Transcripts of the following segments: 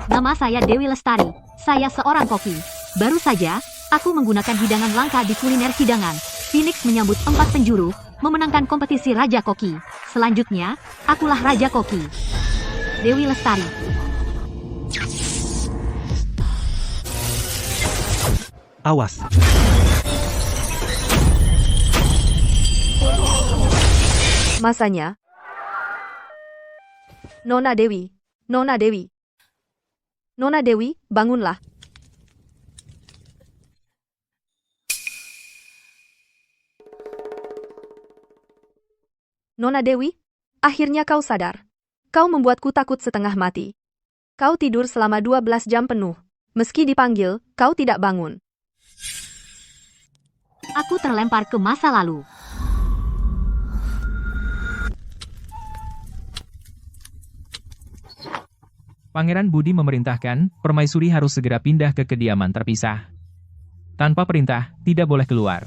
Nama saya Dewi Lestari. Saya seorang koki. Baru saja, aku menggunakan hidangan langka di kuliner hidangan. Phoenix menyambut 4 penjuru, memenangkan kompetisi Raja Koki. Selanjutnya, akulah Raja Koki. Dewi Lestari. Awas. Masanya. Nona Dewi. Nona Dewi. Nona Dewi, bangunlah. Nona Dewi, akhirnya kau sadar. Kau membuatku takut setengah mati. Kau tidur selama 12 jam penuh. Meski dipanggil, kau tidak bangun. Aku terlempar ke masa lalu. Pangeran Budi memerintahkan, permaisuri harus segera pindah ke kediaman terpisah. Tanpa perintah, tidak boleh keluar.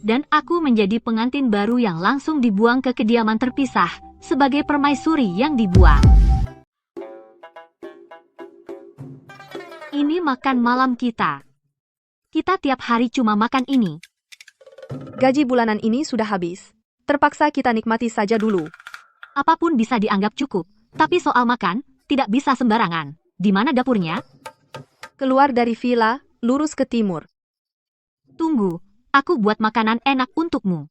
Dan aku menjadi pengantin baru yang langsung dibuang ke kediaman terpisah, sebagai permaisuri yang dibuang. Ini makan malam kita. Kita tiap hari cuma makan ini. Gaji bulanan ini sudah habis. Terpaksa kita nikmati saja dulu. Apapun bisa dianggap cukup, tapi soal makan, tidak bisa sembarangan. Di mana dapurnya? Keluar dari villa, lurus ke timur. Tunggu, aku buat makanan enak untukmu.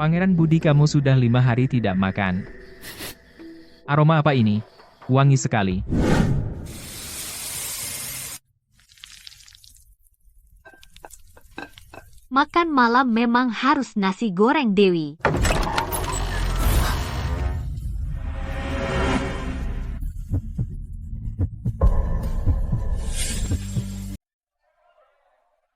Pangeran Budi, kamu sudah 5 hari tidak makan. Aroma apa ini? Wangi sekali. Makan malam memang harus nasi goreng Dewi.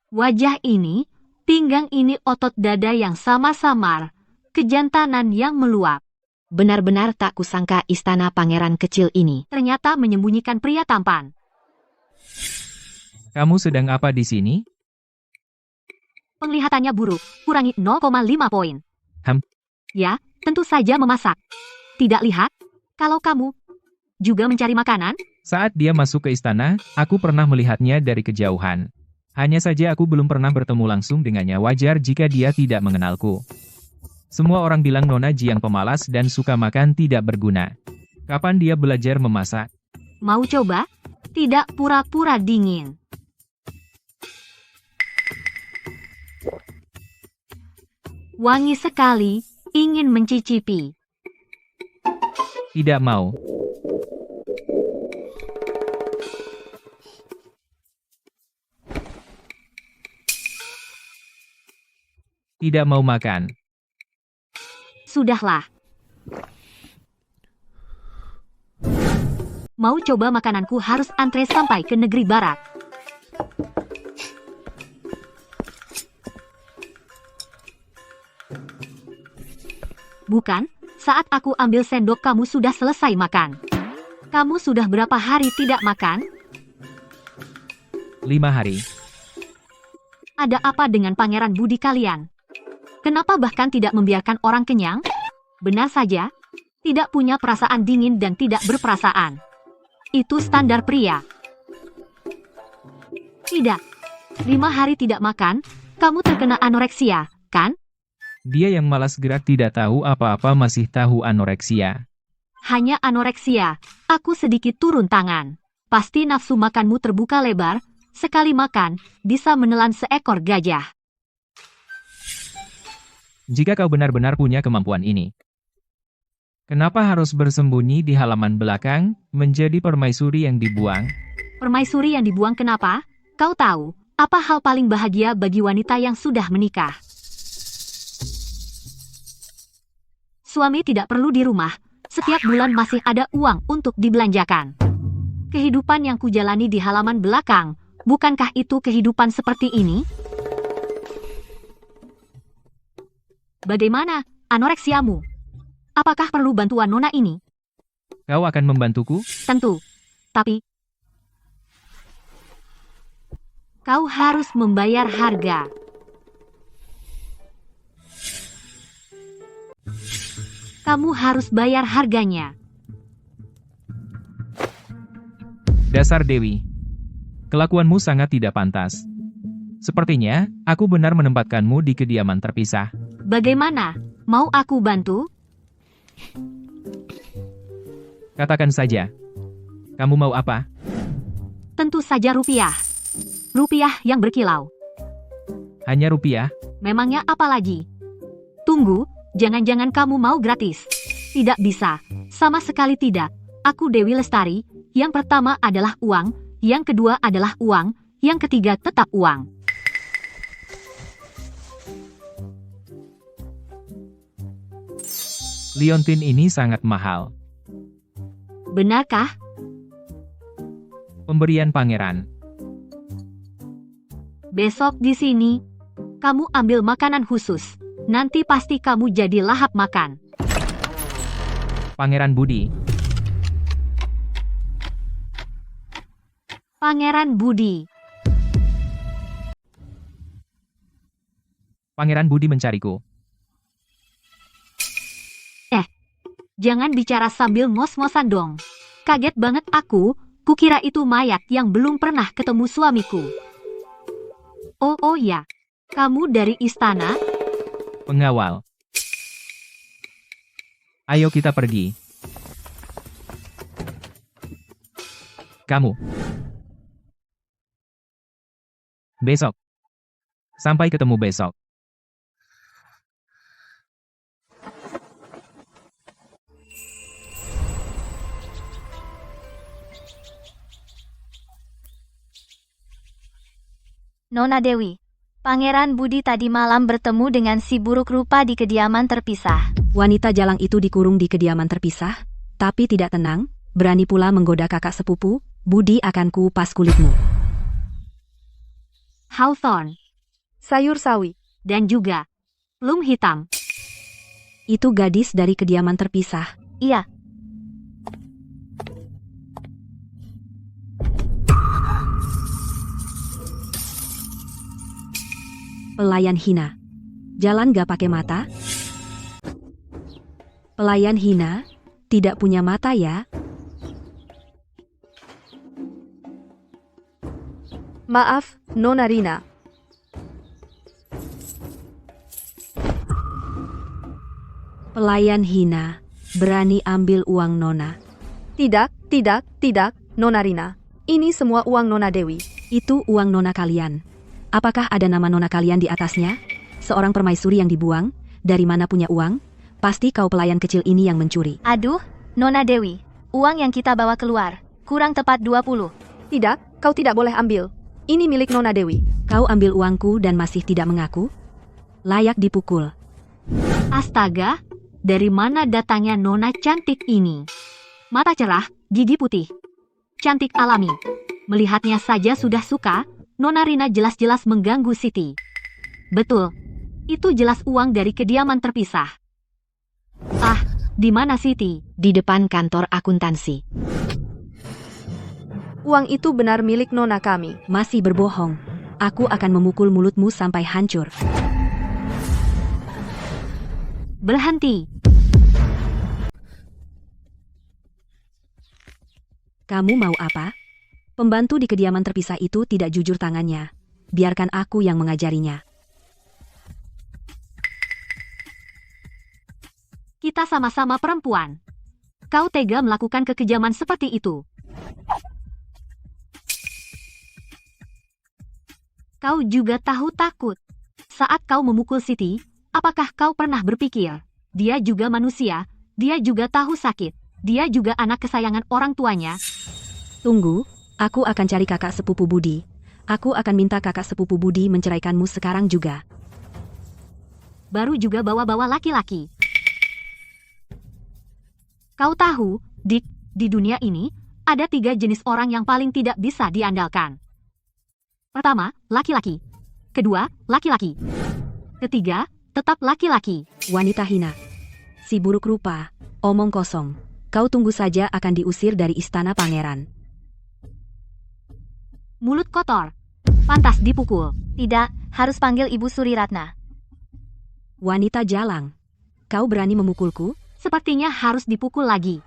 Wajah ini, pinggang ini, otot dada yang sama samar, kejantanan yang meluap. Benar-benar tak kusangka istana pangeran kecil ini ternyata menyembunyikan pria tampan. Kamu sedang apa di sini? Penglihatannya buruk, kurangi 0,5 poin. Ya, tentu saja memasak. Tidak lihat? Kalau kamu juga mencari makanan? Saat dia masuk ke istana, aku pernah melihatnya dari kejauhan. Hanya saja aku belum pernah bertemu langsung dengannya. Wajar jika dia tidak mengenalku. Semua orang bilang Nona Ji yang pemalas dan suka makan tidak berguna. Kapan dia belajar memasak? Mau coba? Tidak pura-pura dingin. Wangi sekali, ingin mencicipi. Tidak mau. Tidak mau makan. Sudahlah. Mau coba makananku harus antre sampai ke negeri barat. Bukan, saat aku ambil sendok kamu sudah selesai makan. Kamu sudah berapa hari tidak makan? 5 hari. Ada apa dengan Pangeran Budi kalian? Kenapa bahkan tidak membiarkan orang kenyang? Benar saja, tidak punya perasaan dingin dan tidak berperasaan. Itu standar pria. Tidak. 5 hari tidak makan, kamu terkena anoreksia, kan? Dia yang malas gerak tidak tahu apa-apa masih tahu anoreksia. Hanya anoreksia, aku sedikit turun tangan. Pasti nafsu makanmu terbuka lebar, sekali makan, bisa menelan seekor gajah. Jika kau benar-benar punya kemampuan ini, kenapa harus bersembunyi di halaman belakang, menjadi permaisuri yang dibuang? Permaisuri yang dibuang kenapa? Kau tahu, apa hal paling bahagia bagi wanita yang sudah menikah? Suami tidak perlu di rumah, setiap bulan masih ada uang untuk dibelanjakan. Kehidupan yang kujalani di halaman belakang, bukankah itu kehidupan seperti ini? Bagaimana anoreksiamu? Apakah perlu bantuan nona ini? Kau akan membantuku? Tentu. Tapi kau harus membayar harga. Kamu harus bayar harganya. Dasar Dewi. Kelakuanmu sangat tidak pantas. Sepertinya, aku benar menempatkanmu di kediaman terpisah. Bagaimana? Mau aku bantu? Katakan saja. Kamu mau apa? Tentu saja rupiah. Rupiah yang berkilau. Hanya rupiah? Memangnya apa lagi? Tunggu, jangan-jangan kamu mau gratis. Tidak bisa, sama sekali tidak. Aku Dewi Lestari, yang pertama adalah uang, yang kedua adalah uang, yang ketiga tetap uang. Liontin ini sangat mahal. Benarkah? Pemberian pangeran. Besok di sini, kamu ambil makanan khusus. Nanti pasti kamu jadi lahap makan. Pangeran Budi. Pangeran Budi. Pangeran Budi mencariku. Jangan bicara sambil ngos-ngosan dong. Kaget banget aku, kukira itu mayat yang belum pernah ketemu suamiku. Oh ya, kamu dari istana? Pengawal. Ayo kita pergi. Kamu. Besok. Sampai ketemu besok. Nona Dewi, Pangeran Budi tadi malam bertemu dengan si buruk rupa di kediaman terpisah. Wanita jalang itu dikurung di kediaman terpisah, tapi tidak tenang, berani pula menggoda kakak sepupu, Budi akan kupas kulitmu. Hawthorne, Sayur sawi. dan juga lum hitam. Itu gadis dari kediaman terpisah. Iya, Pelayan hina. Jalan gak pakai mata? Pelayan hina, tidak punya mata ya? Maaf, Nona Rina. Pelayan hina, berani ambil uang Nona. Tidak, Nona Rina. Ini semua uang Nona Dewi. Itu uang Nona kalian. Apakah ada nama Nona kalian di atasnya? Seorang permaisuri yang dibuang? Dari mana punya uang? Pasti kau pelayan kecil ini yang mencuri. aduh, Nona Dewi, uang yang kita bawa keluar, kurang tepat 20. Tidak, kau tidak boleh ambil. Ini milik Nona Dewi. Kau ambil uangku dan masih tidak mengaku? Layak dipukul. Astaga, dari mana datangnya nona cantik ini? Mata cerah, gigi putih. Cantik alami. Melihatnya saja sudah suka, Nona Rina jelas-jelas mengganggu Siti. Betul, itu jelas uang dari kediaman terpisah. Ah, di mana Siti? Di depan kantor akuntansi. Uang itu benar milik Nona kami. Masih berbohong. Aku akan memukul mulutmu sampai hancur. Berhenti. Kamu mau apa? Pembantu di kediaman terpisah itu tidak jujur tangannya. Biarkan aku yang mengajarinya. Kita sama-sama perempuan. Kau tega melakukan kekejaman seperti itu. Kau juga tahu takut. Saat kau memukul Siti, apakah kau pernah berpikir, dia juga manusia, dia juga tahu sakit, dia juga anak kesayangan orang tuanya? Tunggu, aku akan cari kakak sepupu Budi. Aku akan minta kakak sepupu Budi menceraikanmu sekarang juga. Baru juga bawa-bawa laki-laki. Kau tahu, Dik, di dunia ini, Ada 3 jenis orang yang paling tidak bisa diandalkan. Pertama, laki-laki. Kedua, laki-laki. Ketiga, tetap laki-laki. Wanita hina. Si buruk rupa, omong kosong. Kau tunggu saja akan diusir dari istana pangeran. Mulut kotor. Pantas dipukul. Tidak, harus panggil Ibu Suriratna. Wanita jalang. Kau berani memukulku? Sepertinya harus dipukul lagi.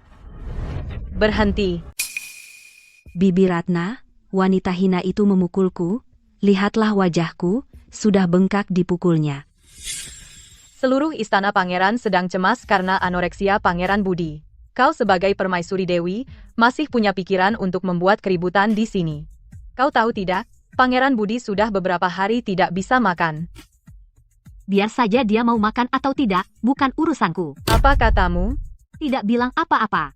Berhenti. Bibi Ratna, wanita hina itu memukulku. Lihatlah wajahku, sudah bengkak dipukulnya. Seluruh istana pangeran sedang cemas karena anoreksia Pangeran Budi. Kau sebagai permaisuri Dewi, masih punya pikiran untuk membuat keributan di sini. Kau tahu tidak, Pangeran Budi sudah beberapa hari tidak bisa makan. Biar saja dia mau makan atau tidak, bukan urusanku. Apa katamu? Tidak bilang apa-apa.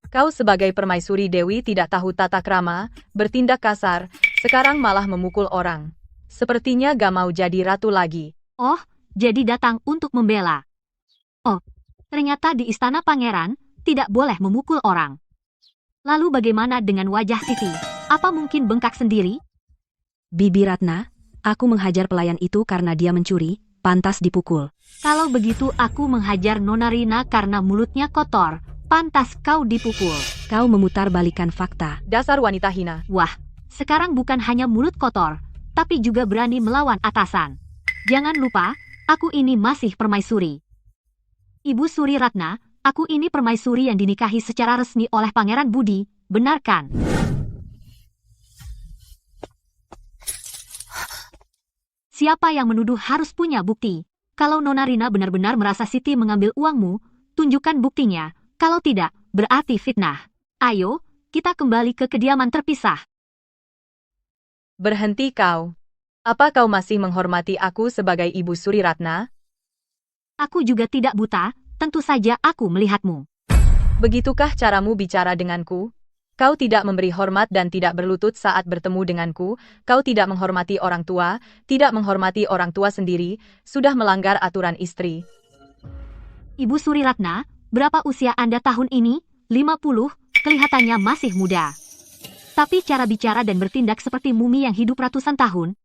Kau sebagai permaisuri Dewi tidak tahu tata krama, bertindak kasar, sekarang malah memukul orang. Sepertinya gak mau jadi ratu lagi. Oh, jadi datang untuk membela. Oh, ternyata di istana pangeran, tidak boleh memukul orang. Lalu bagaimana dengan wajah Siti? Apa mungkin bengkak sendiri? Bibi Ratna, aku menghajar pelayan itu karena dia mencuri, pantas dipukul. Kalau begitu aku menghajar Nona Rina karena mulutnya kotor. Pantas kau dipukul. Kau memutarbalikkan fakta. Dasar wanita hina. Wah, sekarang bukan hanya mulut kotor, tapi juga berani melawan atasan. Jangan lupa, aku ini masih permaisuri. Ibu Suri Ratna, aku ini permaisuri yang dinikahi secara resmi oleh Pangeran Budi, benar kan? Siapa yang menuduh harus punya bukti. Kalau Nona Rina benar-benar merasa Siti mengambil uangmu, tunjukkan buktinya. Kalau tidak, berarti fitnah. Ayo, kita kembali ke kediaman terpisah. Berhenti kau. Apa kau masih menghormati aku sebagai Ibu Suri Ratna? Aku juga tidak buta, tentu saja aku melihatmu. Begitukah caramu bicara denganku? Kau tidak memberi hormat dan tidak berlutut saat bertemu denganku, kau tidak menghormati orang tua, tidak menghormati orang tua sendiri, sudah melanggar aturan istri. Ibu Suri Ratna, berapa usia Anda tahun ini? 50, kelihatannya masih muda. Tapi cara bicara dan bertindak seperti mumi yang hidup ratusan tahun.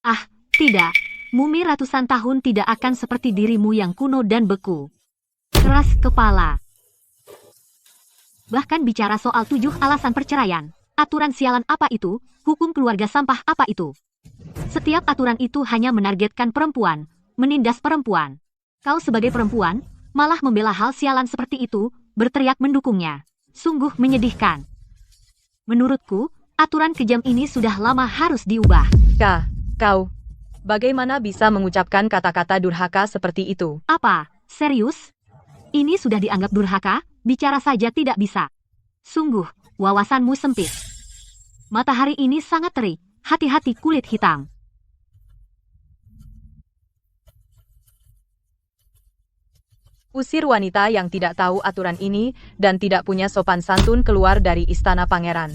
Ah, tidak. Mumi ratusan tahun tidak akan seperti dirimu yang kuno dan beku. Keras kepala. Bahkan bicara soal 7 alasan perceraian. Aturan sialan apa itu? Hukum keluarga sampah apa itu? Setiap aturan itu hanya menargetkan perempuan, menindas perempuan. Kau sebagai perempuan, malah membela hal sialan seperti itu, berteriak mendukungnya. Sungguh menyedihkan. Menurutku, aturan kejam ini sudah lama harus diubah. Kau, bagaimana bisa mengucapkan kata-kata durhaka seperti itu? Apa? Serius? Ini sudah dianggap durhaka? Bicara saja tidak bisa. Sungguh, wawasanmu sempit. Matahari ini sangat terik, hati-hati kulit hitam. Usir wanita yang tidak tahu aturan ini dan tidak punya sopan santun keluar dari istana pangeran.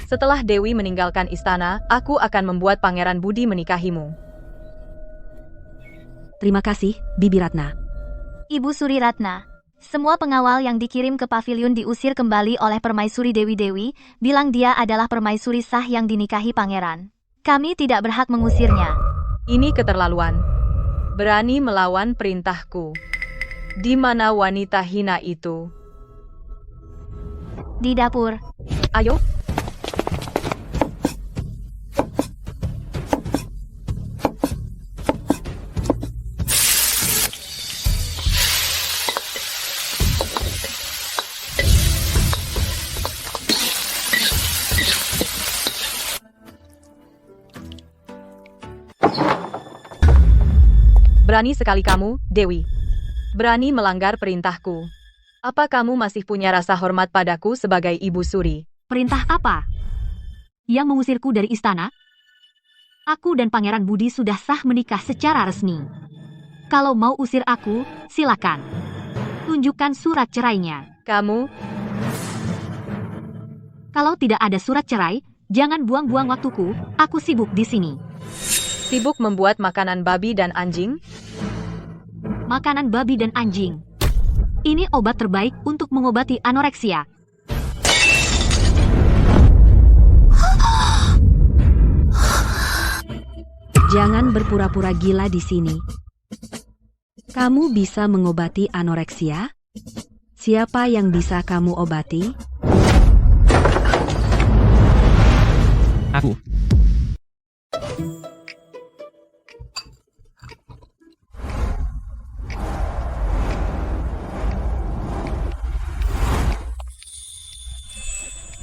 Setelah Dewi meninggalkan istana, aku akan membuat Pangeran Budi menikahimu. Terima kasih, Bibi Ratna. Ibu Suri Ratna, semua pengawal yang dikirim ke pavilion diusir kembali oleh permaisuri Dewi-Dewi, bilang dia adalah permaisuri sah yang dinikahi pangeran. Kami tidak berhak mengusirnya. Ini keterlaluan. Berani melawan perintahku. Di mana wanita hina itu? Di dapur. Ayo. Berani sekali kamu, Dewi. Berani melanggar perintahku. Apa kamu masih punya rasa hormat padaku sebagai Ibu Suri? Perintah apa? Yang mengusirku dari istana? Aku dan Pangeran Budi sudah sah menikah secara resmi. Kalau mau usir aku, silakan. Tunjukkan surat cerainya. Kamu, Kalau tidak ada surat cerai, jangan buang-buang waktuku, aku sibuk di sini. sibuk membuat makanan babi dan anjing? Makanan babi dan anjing. Ini obat terbaik untuk mengobati anoreksia. Jangan berpura-pura gila di sini. Kamu bisa mengobati anoreksia? Siapa yang bisa kamu obati? Aku.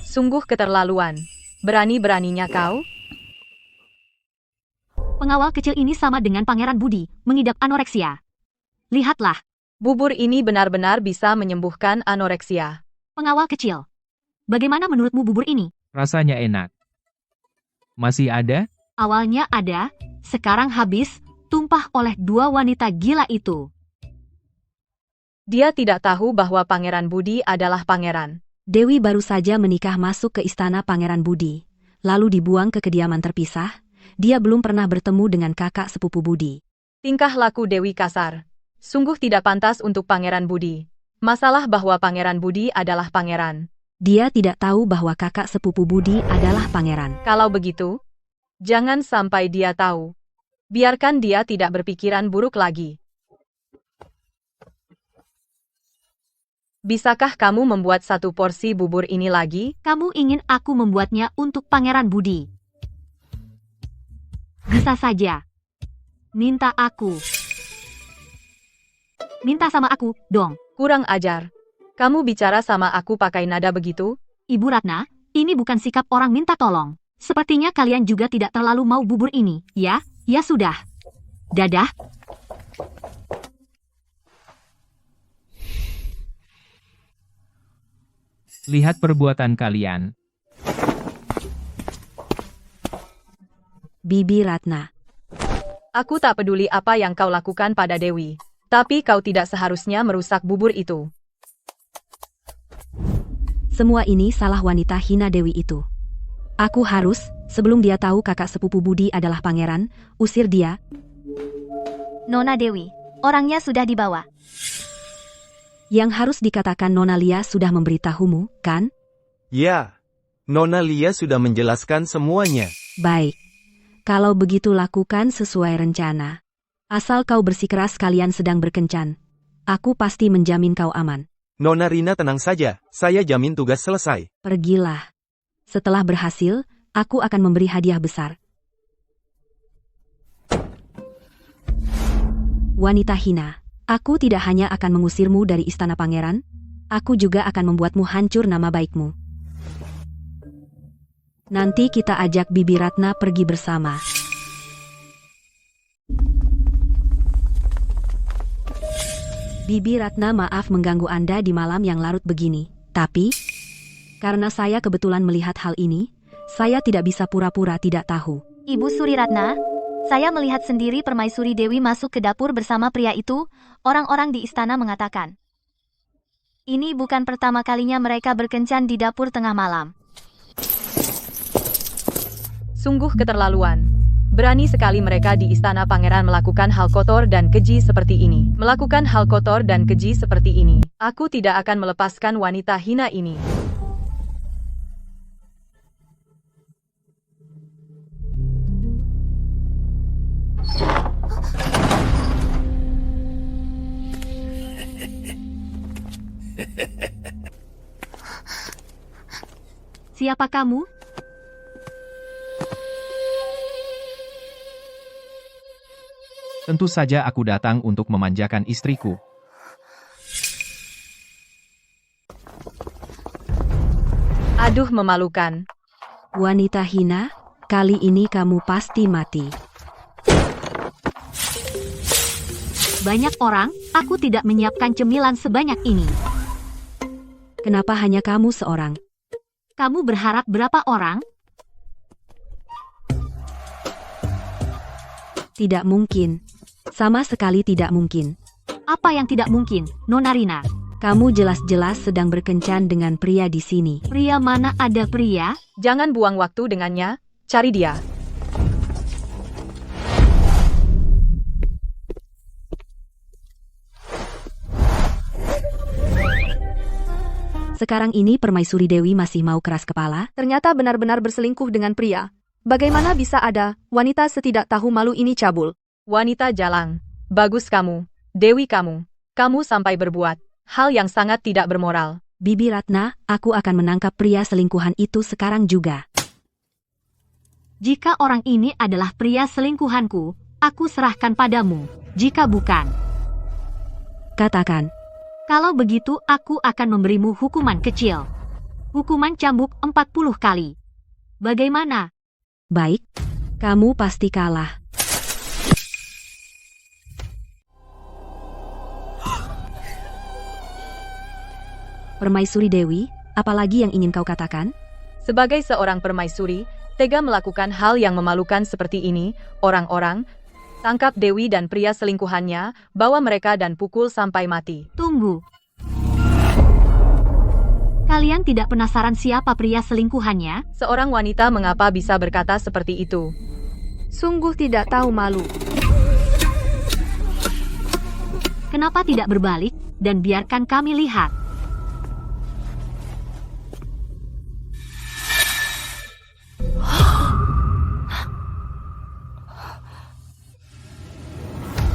Sungguh keterlaluan. Berani-beraninya kau? Pengawal kecil ini sama dengan Pangeran Budi, mengidap anoreksia. Lihatlah, Bubur ini benar-benar bisa menyembuhkan anoreksia. pengawal kecil. Bagaimana menurutmu bubur ini? Rasanya enak. Masih ada? Awalnya ada, sekarang habis, tumpah oleh dua wanita gila itu. Dia tidak tahu bahwa Pangeran Budi adalah pangeran. Dewi baru saja menikah masuk ke istana Pangeran Budi, lalu dibuang ke kediaman terpisah. Dia belum pernah bertemu dengan kakak sepupu Budi. Tingkah laku Dewi kasar. Sungguh tidak pantas untuk Pangeran Budi. Masalah bahwa Pangeran Budi adalah pangeran. Dia tidak tahu bahwa kakak sepupu Budi adalah pangeran. Kalau begitu, jangan sampai dia tahu. Biarkan dia tidak berpikiran buruk lagi. Bisakah kamu membuat satu porsi bubur ini lagi? Kamu ingin aku membuatnya untuk Pangeran Budi? Bisa saja. Minta aku. Minta sama aku, dong. Kurang ajar. Kamu bicara sama aku pakai nada begitu? Ibu Ratna, ini bukan sikap orang minta tolong. Sepertinya kalian juga tidak terlalu mau bubur ini, ya? Ya sudah. Dadah. Lihat perbuatan kalian. Bibi Ratna. Aku tak peduli apa yang kau lakukan pada Dewi. Tapi kau tidak seharusnya merusak bubur itu. Semua ini salah wanita hina Dewi itu. Aku harus, sebelum dia tahu kakak sepupu Budi adalah pangeran, usir dia. Nona Dewi, orangnya sudah dibawa. Yang harus dikatakan Nona Lia sudah memberitahumu, kan? Ya, Nona Lia sudah menjelaskan semuanya. Baik. Kalau begitu lakukan sesuai rencana. Asal kau bersikeras kalian sedang berkencan. Aku pasti menjamin kau aman. Nona Rina tenang saja, saya jamin tugas selesai. Pergilah. Setelah berhasil, aku akan memberi hadiah besar. Wanita hina. Aku tidak hanya akan mengusirmu dari istana pangeran, aku juga akan membuatmu hancur nama baikmu. Nanti kita ajak Bibi Ratna pergi bersama. Bibi Ratna, maaf mengganggu Anda di malam yang larut begini, tapi karena saya kebetulan melihat hal ini, saya tidak bisa pura-pura tidak tahu. Ibu Suri Ratna, saya melihat sendiri Permaisuri Dewi masuk ke dapur bersama pria itu. Orang-orang di istana mengatakan, ini bukan pertama kalinya mereka berkencan di dapur tengah malam. Sungguh keterlaluan. Berani sekali mereka di istana pangeran melakukan hal kotor dan keji seperti ini. Melakukan hal kotor dan keji seperti ini. Aku tidak akan melepaskan wanita hina ini. Siapa kamu? Tentu saja aku datang untuk memanjakan istriku. Aduh, memalukan. Wanita hina, kali ini kamu pasti mati. Banyak orang, aku tidak menyiapkan cemilan sebanyak ini. Kenapa hanya kamu seorang? Kamu berharap berapa orang? Tidak mungkin. Sama sekali tidak mungkin. Apa yang tidak mungkin, Nona Rina? Kamu jelas-jelas sedang berkencan dengan pria di sini. Pria mana ada pria? Jangan buang waktu dengannya, cari dia. Sekarang ini Permaisuri Dewi masih mau keras kepala? Ternyata benar-benar berselingkuh dengan pria. Bagaimana bisa ada wanita setidak tahu malu ini cabul? Wanita jalang. Bagus kamu. Dewi kamu. Kamu sampai berbuat hal yang sangat tidak bermoral. Bibi Ratna, aku akan menangkap pria selingkuhan itu sekarang juga. Jika orang ini adalah pria selingkuhanku, aku serahkan padamu. Jika bukan, Katakan. kalau begitu aku akan memberimu hukuman kecil. Hukuman cambuk 40 kali. Bagaimana? Baik, kamu pasti kalah. Permaisuri Dewi, apalagi yang ingin kau katakan? Sebagai seorang permaisuri, tega melakukan hal yang memalukan seperti ini, orang-orang, tangkap Dewi dan pria selingkuhannya, bawa mereka dan pukul sampai mati. Tunggu. Kalian tidak penasaran siapa pria selingkuhannya? Seorang wanita mengapa bisa berkata seperti itu? Sungguh tidak tahu malu. Kenapa tidak berbalik dan biarkan kami lihat?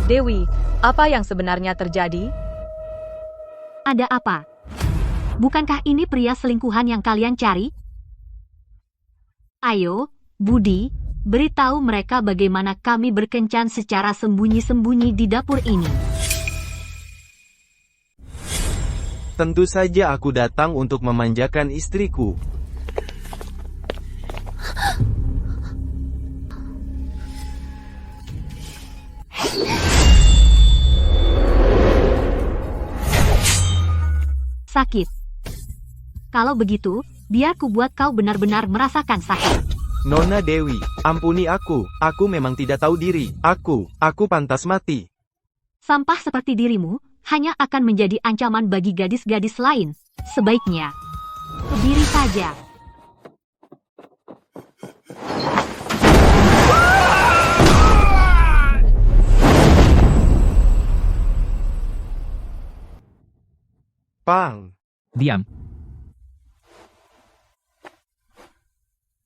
Dewi, apa yang sebenarnya terjadi? Ada apa? Bukankah ini pria selingkuhan yang kalian cari? Ayo, Budi, beritahu mereka bagaimana kami berkencan secara sembunyi-sembunyi di dapur ini. Tentu saja aku datang untuk memanjakan istriku. Sakit. Kalau begitu, biar ku buat kau benar-benar merasakan sakit. Nona Dewi, ampuni aku memang tidak tahu diri. Aku pantas mati. Sampah seperti dirimu, hanya akan menjadi ancaman bagi gadis-gadis lain. Sebaiknya, berdiri saja. Pang. Diam.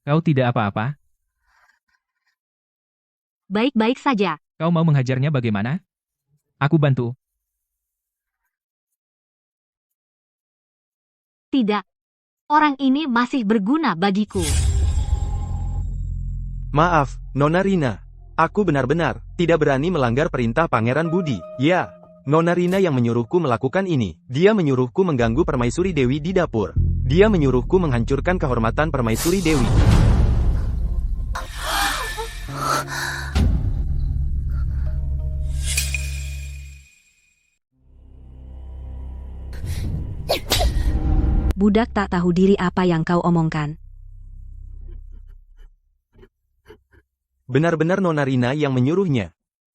Kau tidak apa-apa? Baik-baik saja. Kau mau menghajarnya bagaimana? Aku bantu. Tidak. Orang ini masih berguna bagiku. Maaf, Nona Rina. Aku benar-benar tidak berani melanggar perintah Pangeran Budi. Ya, Nona Rina yang menyuruhku melakukan ini. Dia menyuruhku mengganggu Permaisuri Dewi di dapur. Dia menyuruhku menghancurkan kehormatan Permaisuri Dewi. Budak tak tahu diri apa yang kau omongkan. Benar-benar Nona Rina yang menyuruhnya.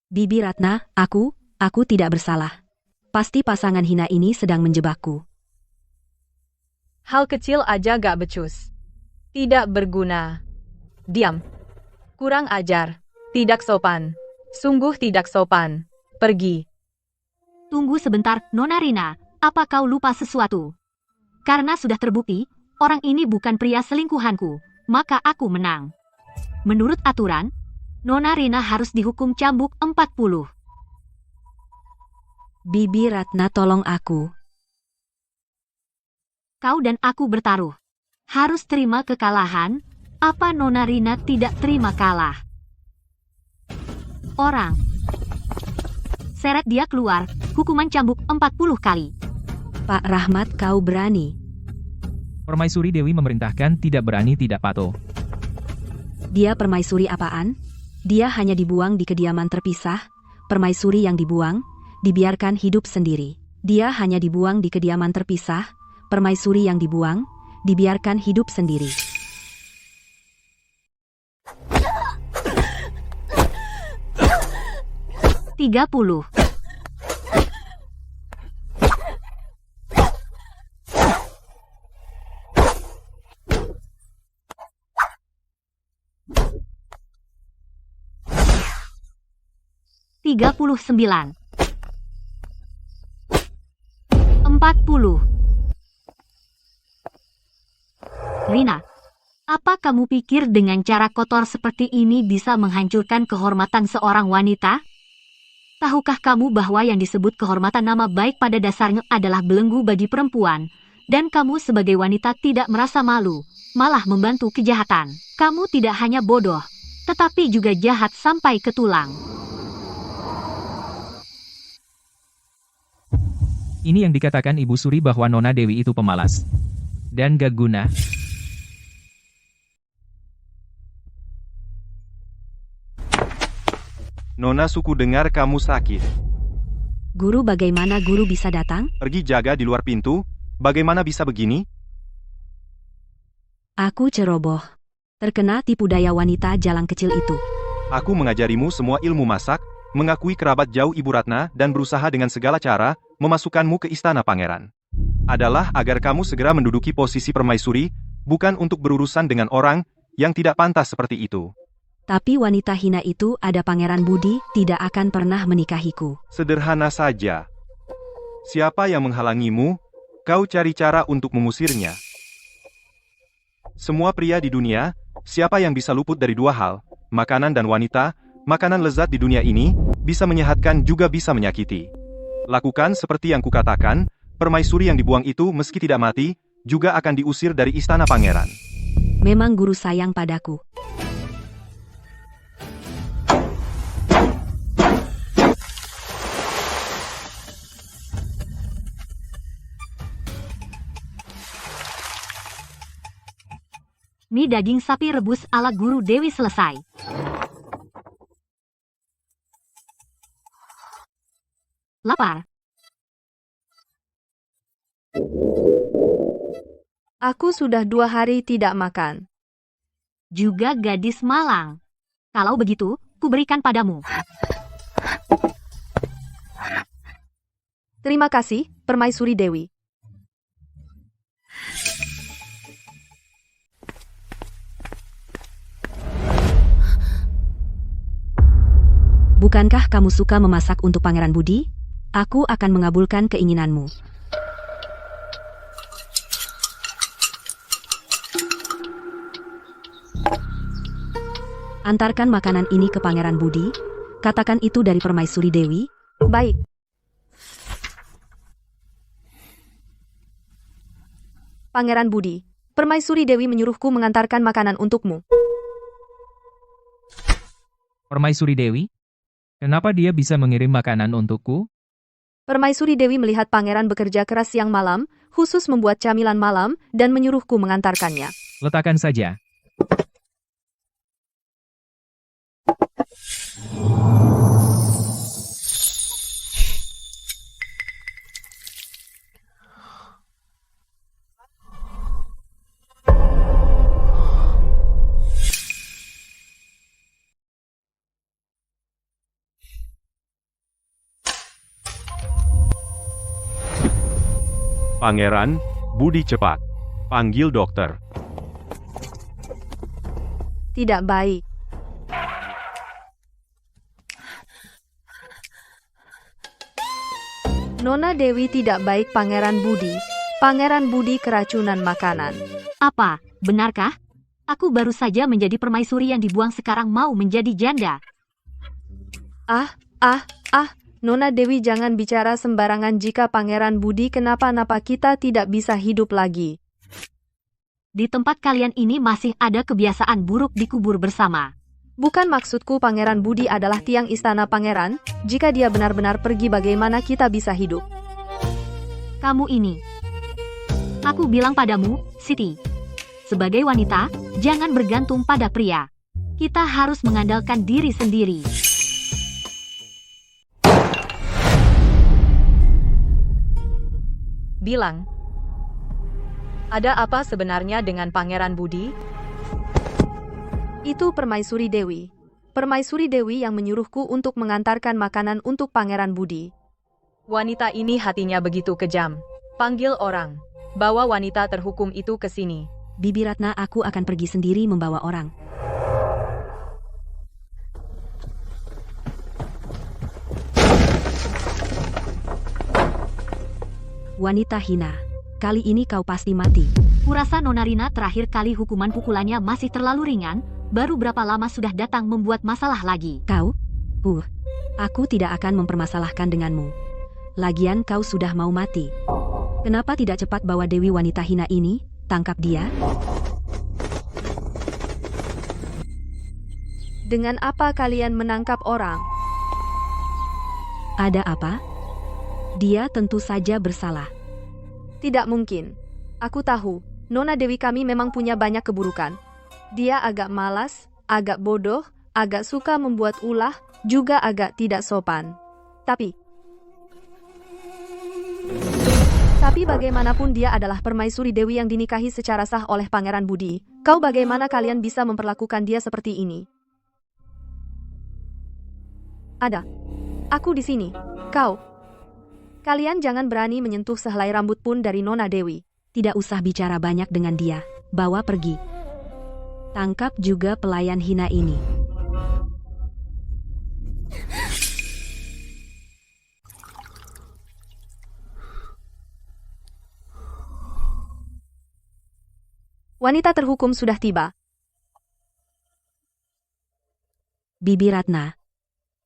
Bibi Ratna, aku tidak bersalah. Pasti pasangan hina ini sedang menjebakku. Hal kecil aja gak becus. Tidak berguna. Diam. Kurang ajar. Tidak sopan. Sungguh tidak sopan. Pergi. Tunggu sebentar, Nona Rina. Apa kau lupa sesuatu? Karena sudah terbukti, orang ini bukan pria selingkuhanku, maka aku menang. Menurut aturan, Nona Rina harus dihukum cambuk 40. Bibi Ratna, tolong aku. Kau dan aku bertaruh. Harus terima kekalahan. Apa Nona Rina tidak terima kalah? Orang. Seret dia keluar, hukuman cambuk 40 kali. Pak Rahmat, kau berani. Permaisuri Dewi memerintahkan tidak berani tidak patuh. Dia permaisuri apaan? Dia hanya dibuang di kediaman terpisah. Permaisuri yang dibuang, dibiarkan hidup sendiri. Dia hanya dibuang di kediaman terpisah. Permaisuri yang dibuang, dibiarkan hidup sendiri. Tiga puluh. Tiga puluh sembilan. 40. Rina, apa kamu pikir dengan cara kotor seperti ini bisa menghancurkan kehormatan seorang wanita? Tahukah kamu bahwa yang disebut kehormatan nama baik pada dasarnya adalah belenggu bagi perempuan, dan kamu sebagai wanita tidak merasa malu, malah membantu kejahatan. Kamu tidak hanya bodoh, tetapi juga jahat sampai ke tulang. Ini yang dikatakan Ibu Suri bahwa Nona Dewi itu pemalas. Dan gak guna. Nona suku dengar kamu sakit. Guru, bagaimana guru bisa datang? Pergi jaga di luar pintu. Bagaimana bisa begini? Aku ceroboh. Terkena tipu daya wanita jalang kecil itu. Aku mengajarimu semua ilmu masak, mengakui kerabat jauh Ibu Ratna dan berusaha dengan segala cara memasukkanmu ke istana pangeran. Adalah agar kamu segera menduduki posisi permaisuri, bukan untuk berurusan dengan orang yang tidak pantas seperti itu. Tapi wanita hina itu ada Pangeran Budi, tidak akan pernah menikahiku. Sederhana saja. Siapa yang menghalangimu? Kau cari cara untuk mengusirnya. Semua pria di dunia, siapa yang bisa luput dari dua hal, makanan dan wanita, makanan lezat di dunia ini, bisa menyehatkan juga bisa menyakiti. Lakukan seperti yang kukatakan, permaisuri yang dibuang itu meski tidak mati, juga akan diusir dari istana pangeran. Memang guru sayang padaku. Mie daging sapi rebus ala Guru Dewi selesai. Lapar. Aku sudah 2 hari tidak makan. Juga gadis malang. Kalau begitu, kuberikan padamu. Terima kasih, Permaisuri Dewi. Bukankah kamu suka memasak untuk Pangeran Budi? Aku akan mengabulkan keinginanmu. Antarkan makanan ini ke Pangeran Budi. Katakan itu dari Permaisuri Dewi. Baik. Pangeran Budi, Permaisuri Dewi menyuruhku mengantarkan makanan untukmu. Permaisuri Dewi? Kenapa dia bisa mengirim makanan untukku? Permaisuri Dewi melihat pangeran bekerja keras siang malam, khusus membuat camilan malam, dan menyuruhku mengantarkannya. Letakkan saja. Pangeran, Budi cepat. Panggil dokter. Tidak baik. Nona Dewi tidak baik, Pangeran Budi. Pangeran Budi keracunan makanan. Apa, benarkah? Aku baru saja menjadi permaisuri yang dibuang sekarang mau menjadi janda. Nona Dewi jangan bicara sembarangan. Jika Pangeran Budi kenapa-napa kita tidak bisa hidup lagi. Di tempat kalian ini masih ada kebiasaan buruk dikubur bersama. Bukan maksudku Pangeran Budi adalah tiang istana pangeran. Jika dia benar-benar pergi, bagaimana kita bisa hidup? Kamu ini. Aku bilang padamu, Siti. Sebagai wanita, jangan bergantung pada pria. Kita harus mengandalkan diri sendiri. Bilang. Ada apa sebenarnya dengan Pangeran Budi? Itu Permaisuri Dewi. Permaisuri Dewi yang menyuruhku untuk mengantarkan makanan untuk Pangeran Budi. Wanita ini hatinya begitu kejam. Panggil orang. Bawa wanita terhukum itu ke sini. Bibi Ratna, aku akan pergi sendiri membawa orang. Wanita hina, kali ini kau pasti mati. Kurasa Nona Rina terakhir kali hukuman pukulannya masih terlalu ringan, baru berapa lama sudah datang membuat masalah lagi. Kau? Aku tidak akan mempermasalahkan denganmu. Lagian kau sudah mau mati. Kenapa tidak cepat bawa Dewi wanita hina ini, tangkap dia? Dengan apa kalian menangkap orang? Ada apa? Dia tentu saja bersalah. Tidak mungkin. Aku tahu, Nona Dewi kami memang punya banyak keburukan. Dia agak malas, agak bodoh, agak suka membuat ulah, juga agak tidak sopan. Tapi bagaimanapun dia adalah permaisuri Dewi yang dinikahi secara sah oleh Pangeran Budi. Kau bagaimana kalian bisa memperlakukan dia seperti ini? Ada. Aku di sini. Kau. Kalian jangan berani menyentuh sehelai rambut pun dari Nona Dewi. Tidak usah bicara banyak dengan dia. Bawa pergi. Tangkap juga pelayan hina ini. Wanita terhukum sudah tiba. Bibi Ratna,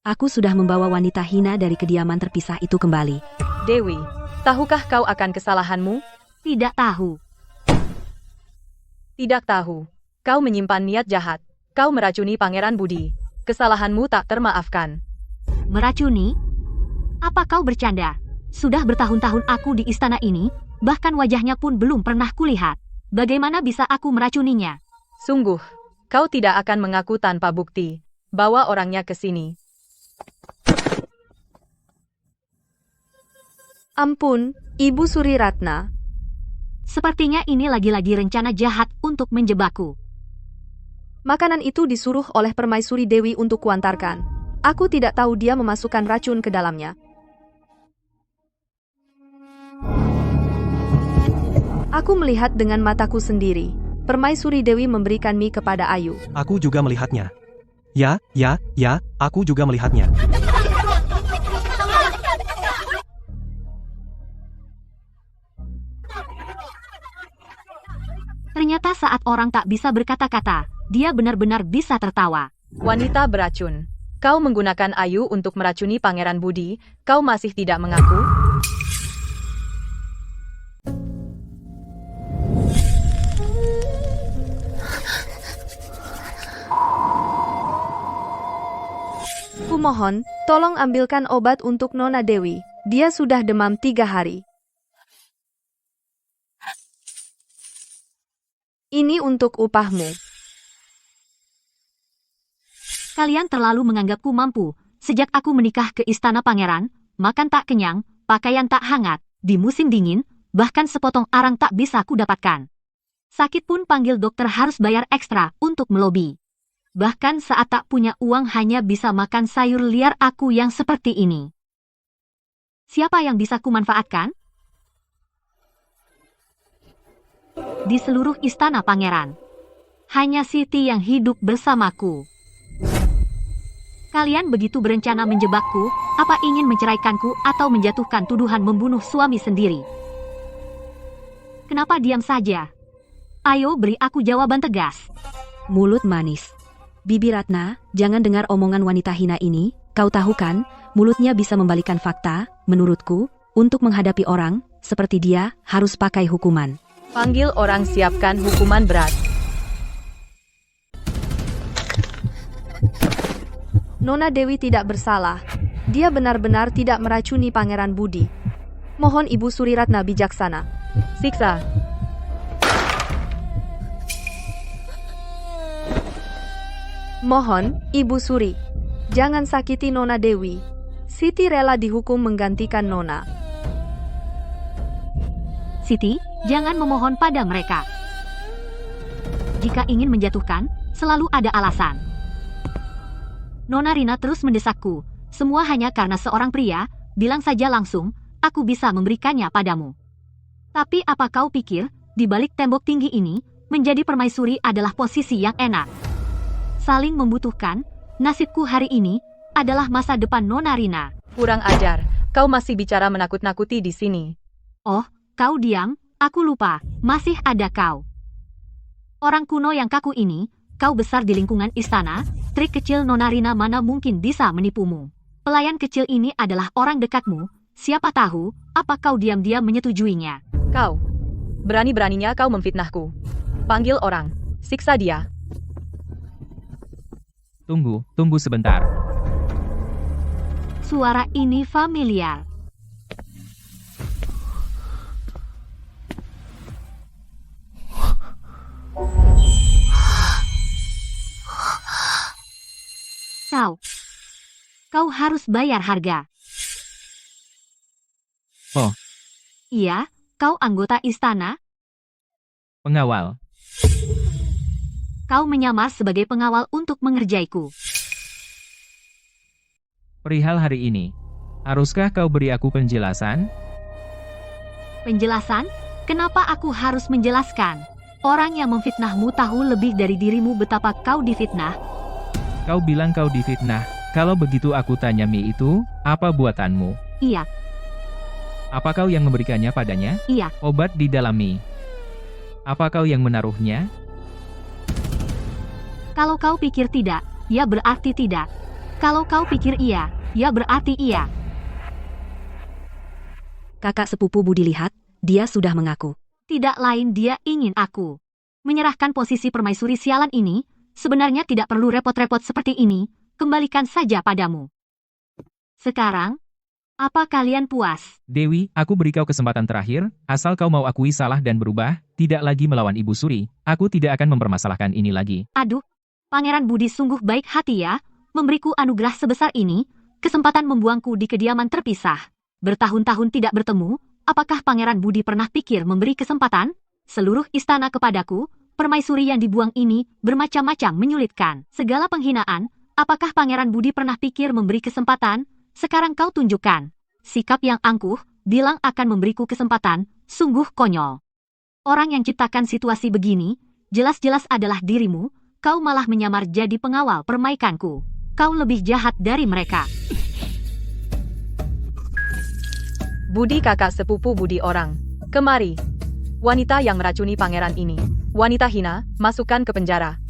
aku sudah membawa wanita hina dari kediaman terpisah itu kembali. Dewi, tahukah kau akan kesalahanmu? Tidak tahu. Tidak tahu. Kau menyimpan niat jahat. Kau meracuni Pangeran Budi. Kesalahanmu tak termaafkan. Meracuni? Apa kau bercanda? Sudah bertahun-tahun aku di istana ini, bahkan wajahnya pun belum pernah kulihat. Bagaimana bisa aku meracuninya? Sungguh, kau tidak akan mengaku tanpa bukti. Bawa orangnya ke sini. Ampun, Ibu Suri Ratna. Sepertinya ini lagi-lagi rencana jahat untuk menjebakku. Makanan itu disuruh oleh permaisuri Dewi untuk kuantarkan. Aku tidak tahu dia memasukkan racun ke dalamnya. Aku melihat dengan mataku sendiri. Permaisuri Dewi memberikan mie kepada Ayu. Aku juga melihatnya. Ya, aku juga melihatnya. Ternyata saat orang tak bisa berkata-kata, dia benar-benar bisa tertawa. Wanita beracun. Kau menggunakan Ayu untuk meracuni Pangeran Budi. Kau masih tidak mengaku? Kumohon, tolong ambilkan obat untuk Nona Dewi. Dia sudah demam 3 hari. Ini untuk upahmu. Kalian terlalu menganggapku mampu. Sejak aku menikah ke istana pangeran, makan tak kenyang, pakaian tak hangat, di musim dingin, bahkan sepotong arang tak bisa ku dapatkan. Sakit pun panggil dokter harus bayar ekstra untuk melobi. Bahkan saat tak punya uang hanya bisa makan sayur liar aku yang seperti ini. Siapa yang bisa kumanfaatkan? Di seluruh istana pangeran, hanya Siti yang hidup bersamaku. Kalian begitu berencana menjebakku, apa ingin menceraikanku atau menjatuhkan tuduhan membunuh suami sendiri? Kenapa diam saja? Ayo beri aku jawaban tegas. Mulut manis. Bibi Ratna, jangan dengar omongan wanita hina ini. Kau tahu kan, mulutnya bisa membalikan fakta. Menurutku, untuk menghadapi orang seperti dia, harus pakai hukuman. Panggil orang, siapkan hukuman berat. Nona Dewi tidak bersalah. Dia benar-benar tidak meracuni Pangeran Budi. Mohon Ibu Suri Ratna bijaksana. Siksa. Mohon, Ibu Suri. Jangan sakiti Nona Dewi. Siti rela dihukum menggantikan Nona. Siti, jangan memohon pada mereka. Jika ingin menjatuhkan, selalu ada alasan. Nona Rina terus mendesakku. Semua hanya karena seorang pria, bilang saja langsung, aku bisa memberikannya padamu. Tapi apa kau pikir, di balik tembok tinggi ini, menjadi permaisuri adalah posisi yang enak? Saling membutuhkan, nasibku hari ini, adalah masa depan Nona Rina. Kurang ajar, kau masih bicara menakut-nakuti di sini. Oh, kau diam, Aku lupa, masih ada kau. Orang kuno yang kaku ini, kau besar di lingkungan istana, trik kecil Nona Rina mana mungkin bisa menipumu. Pelayan kecil ini adalah orang dekatmu, siapa tahu, apa kau diam-diam menyetujuinya. Kau. Berani-beraninya kau memfitnahku. Panggil orang. Siksa dia. Tunggu sebentar. Suara ini familiar. Kau harus bayar harga. Oh. Iya, kau anggota istana? Pengawal. Kau menyamar sebagai pengawal untuk mengerjaiku. Perihal hari ini, haruskah kau beri aku penjelasan? Penjelasan? Kenapa aku harus menjelaskan? Orang yang memfitnahmu tahu lebih dari dirimu betapa kau difitnah. Kau bilang kau difitnah. Kalau begitu aku tanya mie itu, apa buatanmu? Iya, Apa kau yang memberikannya padanya? iya. Obat di dalam mie. Apa kau yang menaruhnya? Kalau kau pikir tidak, ya berarti tidak. Kalau kau pikir iya, ya berarti iya. Kakak sepupu Budi lihat, dia sudah mengaku. Tidak lain dia ingin aku menyerahkan posisi permaisuri sialan ini. Sebenarnya tidak perlu repot-repot seperti ini. Kembalikan saja padamu. Sekarang, apa kalian puas? Dewi, aku beri kau kesempatan terakhir, asal kau mau akui salah dan berubah, tidak lagi melawan Ibu Suri, aku tidak akan mempermasalahkan ini lagi. Aduh, Pangeran Budi sungguh baik hati ya, memberiku anugerah sebesar ini, kesempatan membuangku di kediaman terpisah. Bertahun-tahun tidak bertemu, apakah Pangeran Budi pernah pikir memberi kesempatan? Seluruh istana kepadaku, permaisuri yang dibuang ini bermacam-macam menyulitkan. Segala penghinaan, apakah Pangeran Budi pernah pikir memberi kesempatan? Sekarang kau tunjukkan. Sikap yang angkuh, bilang akan memberiku kesempatan, sungguh konyol. Orang yang ciptakan situasi begini, jelas-jelas adalah dirimu, kau malah menyamar jadi pengawal permaikanku. Kau lebih jahat dari mereka. Budi kakak sepupu Budi orang. Kemari. Wanita yang meracuni pangeran ini. Wanita hina, masukkan ke penjara.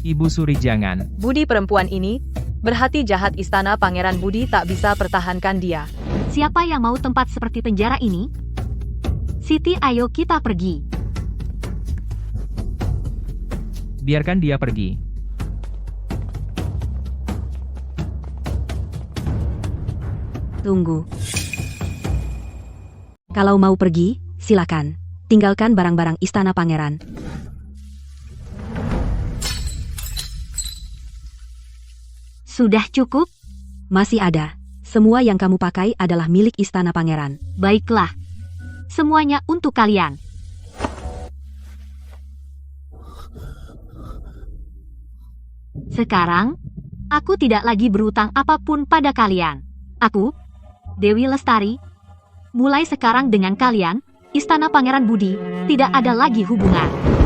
Ibu Suri jangan. Budi perempuan ini, berhati jahat istana Pangeran Budi tak bisa pertahankan dia. Siapa yang mau tempat seperti penjara ini? Siti, ayo kita pergi. Biarkan dia pergi. Tunggu. Kalau mau pergi, silakan. Tinggalkan barang-barang istana pangeran. Sudah cukup? Masih ada. Semua yang kamu pakai adalah milik istana pangeran. Baiklah. Semuanya untuk kalian. Sekarang, aku tidak lagi berutang apapun pada kalian. Aku, Dewi Lestari, mulai sekarang dengan kalian, Istana Pangeran Budi, tidak ada lagi hubungan.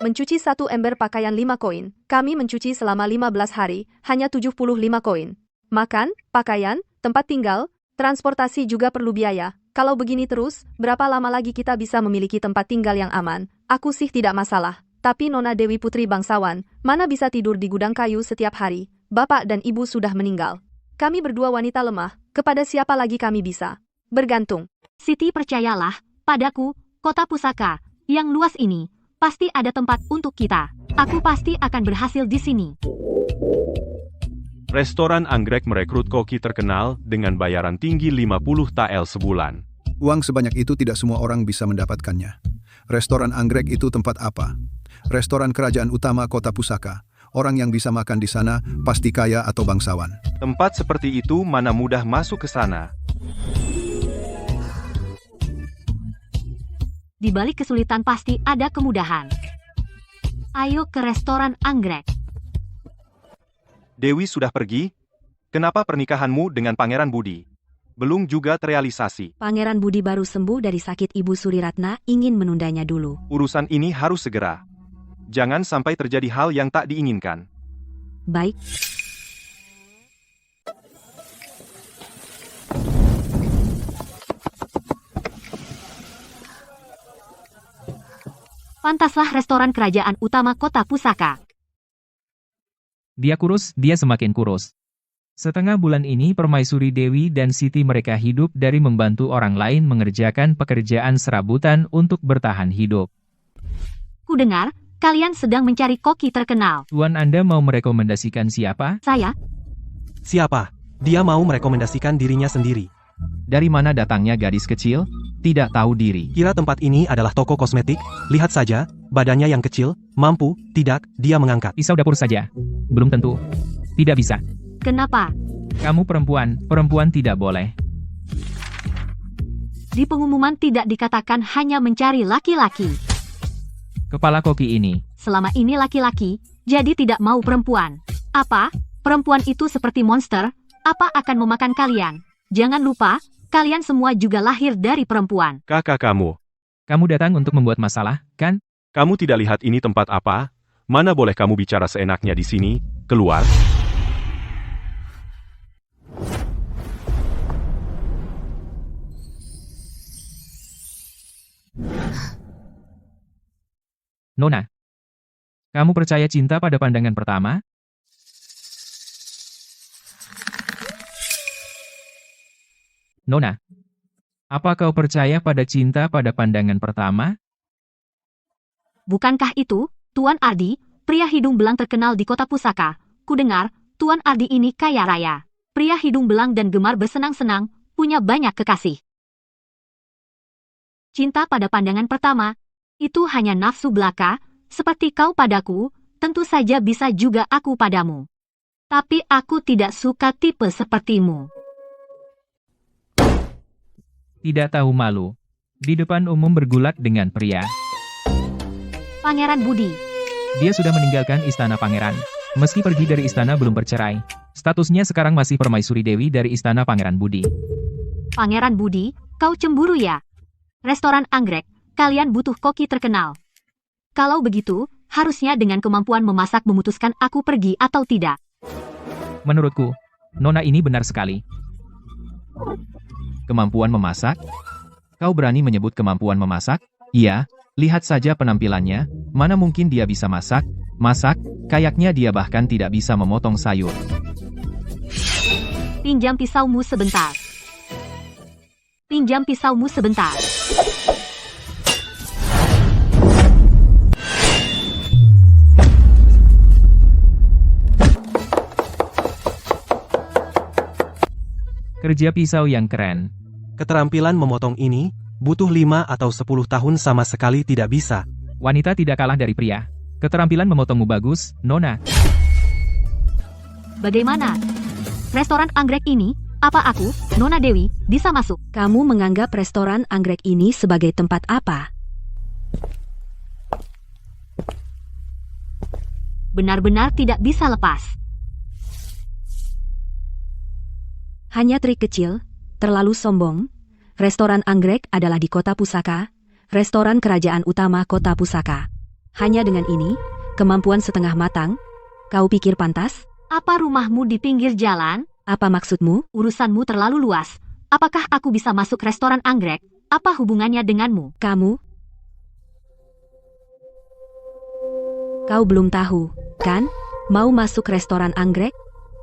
Mencuci satu ember pakaian 5 koin. Kami mencuci selama 15 hari, hanya 75 koin. Makan, pakaian, tempat tinggal, transportasi juga perlu biaya. Kalau begini terus, berapa lama lagi kita bisa memiliki tempat tinggal yang aman? Aku sih tidak masalah. Tapi Nona Dewi Putri bangsawan, mana bisa tidur di gudang kayu setiap hari? Bapak dan ibu sudah meninggal. Kami berdua wanita lemah, kepada siapa lagi kami bisa? Bergantung. Siti, percayalah, padaku, kota pusaka, yang luas ini, pasti ada tempat untuk kita. Aku pasti akan berhasil di sini. Restoran Anggrek merekrut koki terkenal dengan bayaran tinggi 50 tael sebulan. Uang sebanyak itu tidak semua orang bisa mendapatkannya. Restoran Anggrek itu tempat apa? Restoran kerajaan utama kota pusaka. Orang yang bisa makan di sana pasti kaya atau bangsawan. Tempat seperti itu mana mudah masuk ke sana. Di balik kesulitan pasti ada kemudahan. Ayo ke restoran anggrek. Dewi sudah pergi? Kenapa pernikahanmu dengan Pangeran Budi belum juga terrealisasi? Pangeran Budi baru sembuh dari sakit Ibu Suriratna, ingin menundanya dulu. Urusan ini harus segera. Jangan sampai terjadi hal yang tak diinginkan. Baik. Pantaslah restoran kerajaan utama kota Pusaka. Dia kurus, dia semakin kurus. Setengah bulan ini Permaisuri Dewi dan Siti mereka hidup dari membantu orang lain mengerjakan pekerjaan serabutan untuk bertahan hidup. Kudengar, kalian sedang mencari koki terkenal. Tuan Anda mau merekomendasikan siapa? Saya, Siapa? Dia mau merekomendasikan dirinya sendiri. Dari mana datangnya gadis kecil? Tidak tahu diri. Kira tempat ini adalah toko kosmetik? Lihat saja, badannya yang kecil, mampu, tidak, dia mengangkat. Pisau dapur saja. Belum tentu. Tidak bisa. kenapa? Kamu perempuan, perempuan tidak boleh. Di pengumuman tidak dikatakan hanya mencari laki-laki. Kepala koki ini. Selama ini laki-laki, jadi tidak mau perempuan. Apa? Perempuan itu seperti monster? Apa akan memakan kalian? Jangan lupa, kalian semua juga lahir dari perempuan. Kakak kamu. Kamu datang untuk membuat masalah, kan? Kamu tidak lihat ini tempat apa? Mana boleh kamu bicara seenaknya di sini? Keluar. Nona. Kamu percaya cinta pada pandangan pertama? Nona. Apa kau percaya pada cinta pada pandangan pertama? Bukankah itu, Tuan Ardi, pria hidung belang terkenal di kota Pusaka? Kudengar, Tuan Ardi ini kaya raya. Pria hidung belang dan gemar bersenang-senang, punya banyak kekasih. Cinta pada pandangan pertama, itu hanya nafsu belaka, seperti kau padaku, tentu saja bisa juga aku padamu. Tapi aku tidak suka tipe sepertimu. Tidak tahu malu. Di depan umum bergulat dengan pria. Pangeran Budi. Dia sudah meninggalkan istana pangeran. Meski pergi dari istana belum bercerai. Statusnya sekarang masih permaisuri Dewi dari istana Pangeran Budi. Pangeran Budi, kau cemburu ya? Restoran anggrek, kalian butuh koki terkenal. Kalau begitu, harusnya dengan kemampuan memasak memutuskan aku pergi atau tidak. Menurutku, Nona ini benar sekali. Kemampuan memasak? Kau berani menyebut kemampuan memasak? Iya, lihat saja penampilannya, mana mungkin dia bisa masak? Masak, kayaknya dia bahkan tidak bisa memotong sayur. Pinjam pisaumu sebentar. Pinjam pisaumu sebentar. Kerja pisau yang keren. Keterampilan memotong ini, butuh 5 atau 10 tahun sama sekali tidak bisa. Wanita tidak kalah dari pria. Keterampilan memotongmu bagus, Nona. Bagaimana? Restoran anggrek ini, apa aku, Nona Dewi, bisa masuk? Kamu menganggap restoran anggrek ini sebagai tempat apa? Benar-benar tidak bisa lepas. Hanya trik kecil, terlalu sombong. Restoran anggrek adalah di kota Pusaka, restoran kerajaan utama kota Pusaka. Hanya dengan ini, kemampuan setengah matang, kau pikir pantas? Apa rumahmu di pinggir jalan? Apa maksudmu? Urusanmu terlalu luas. Apakah aku bisa masuk restoran anggrek? Apa hubungannya denganmu? Kau belum tahu, kan? Mau masuk restoran anggrek?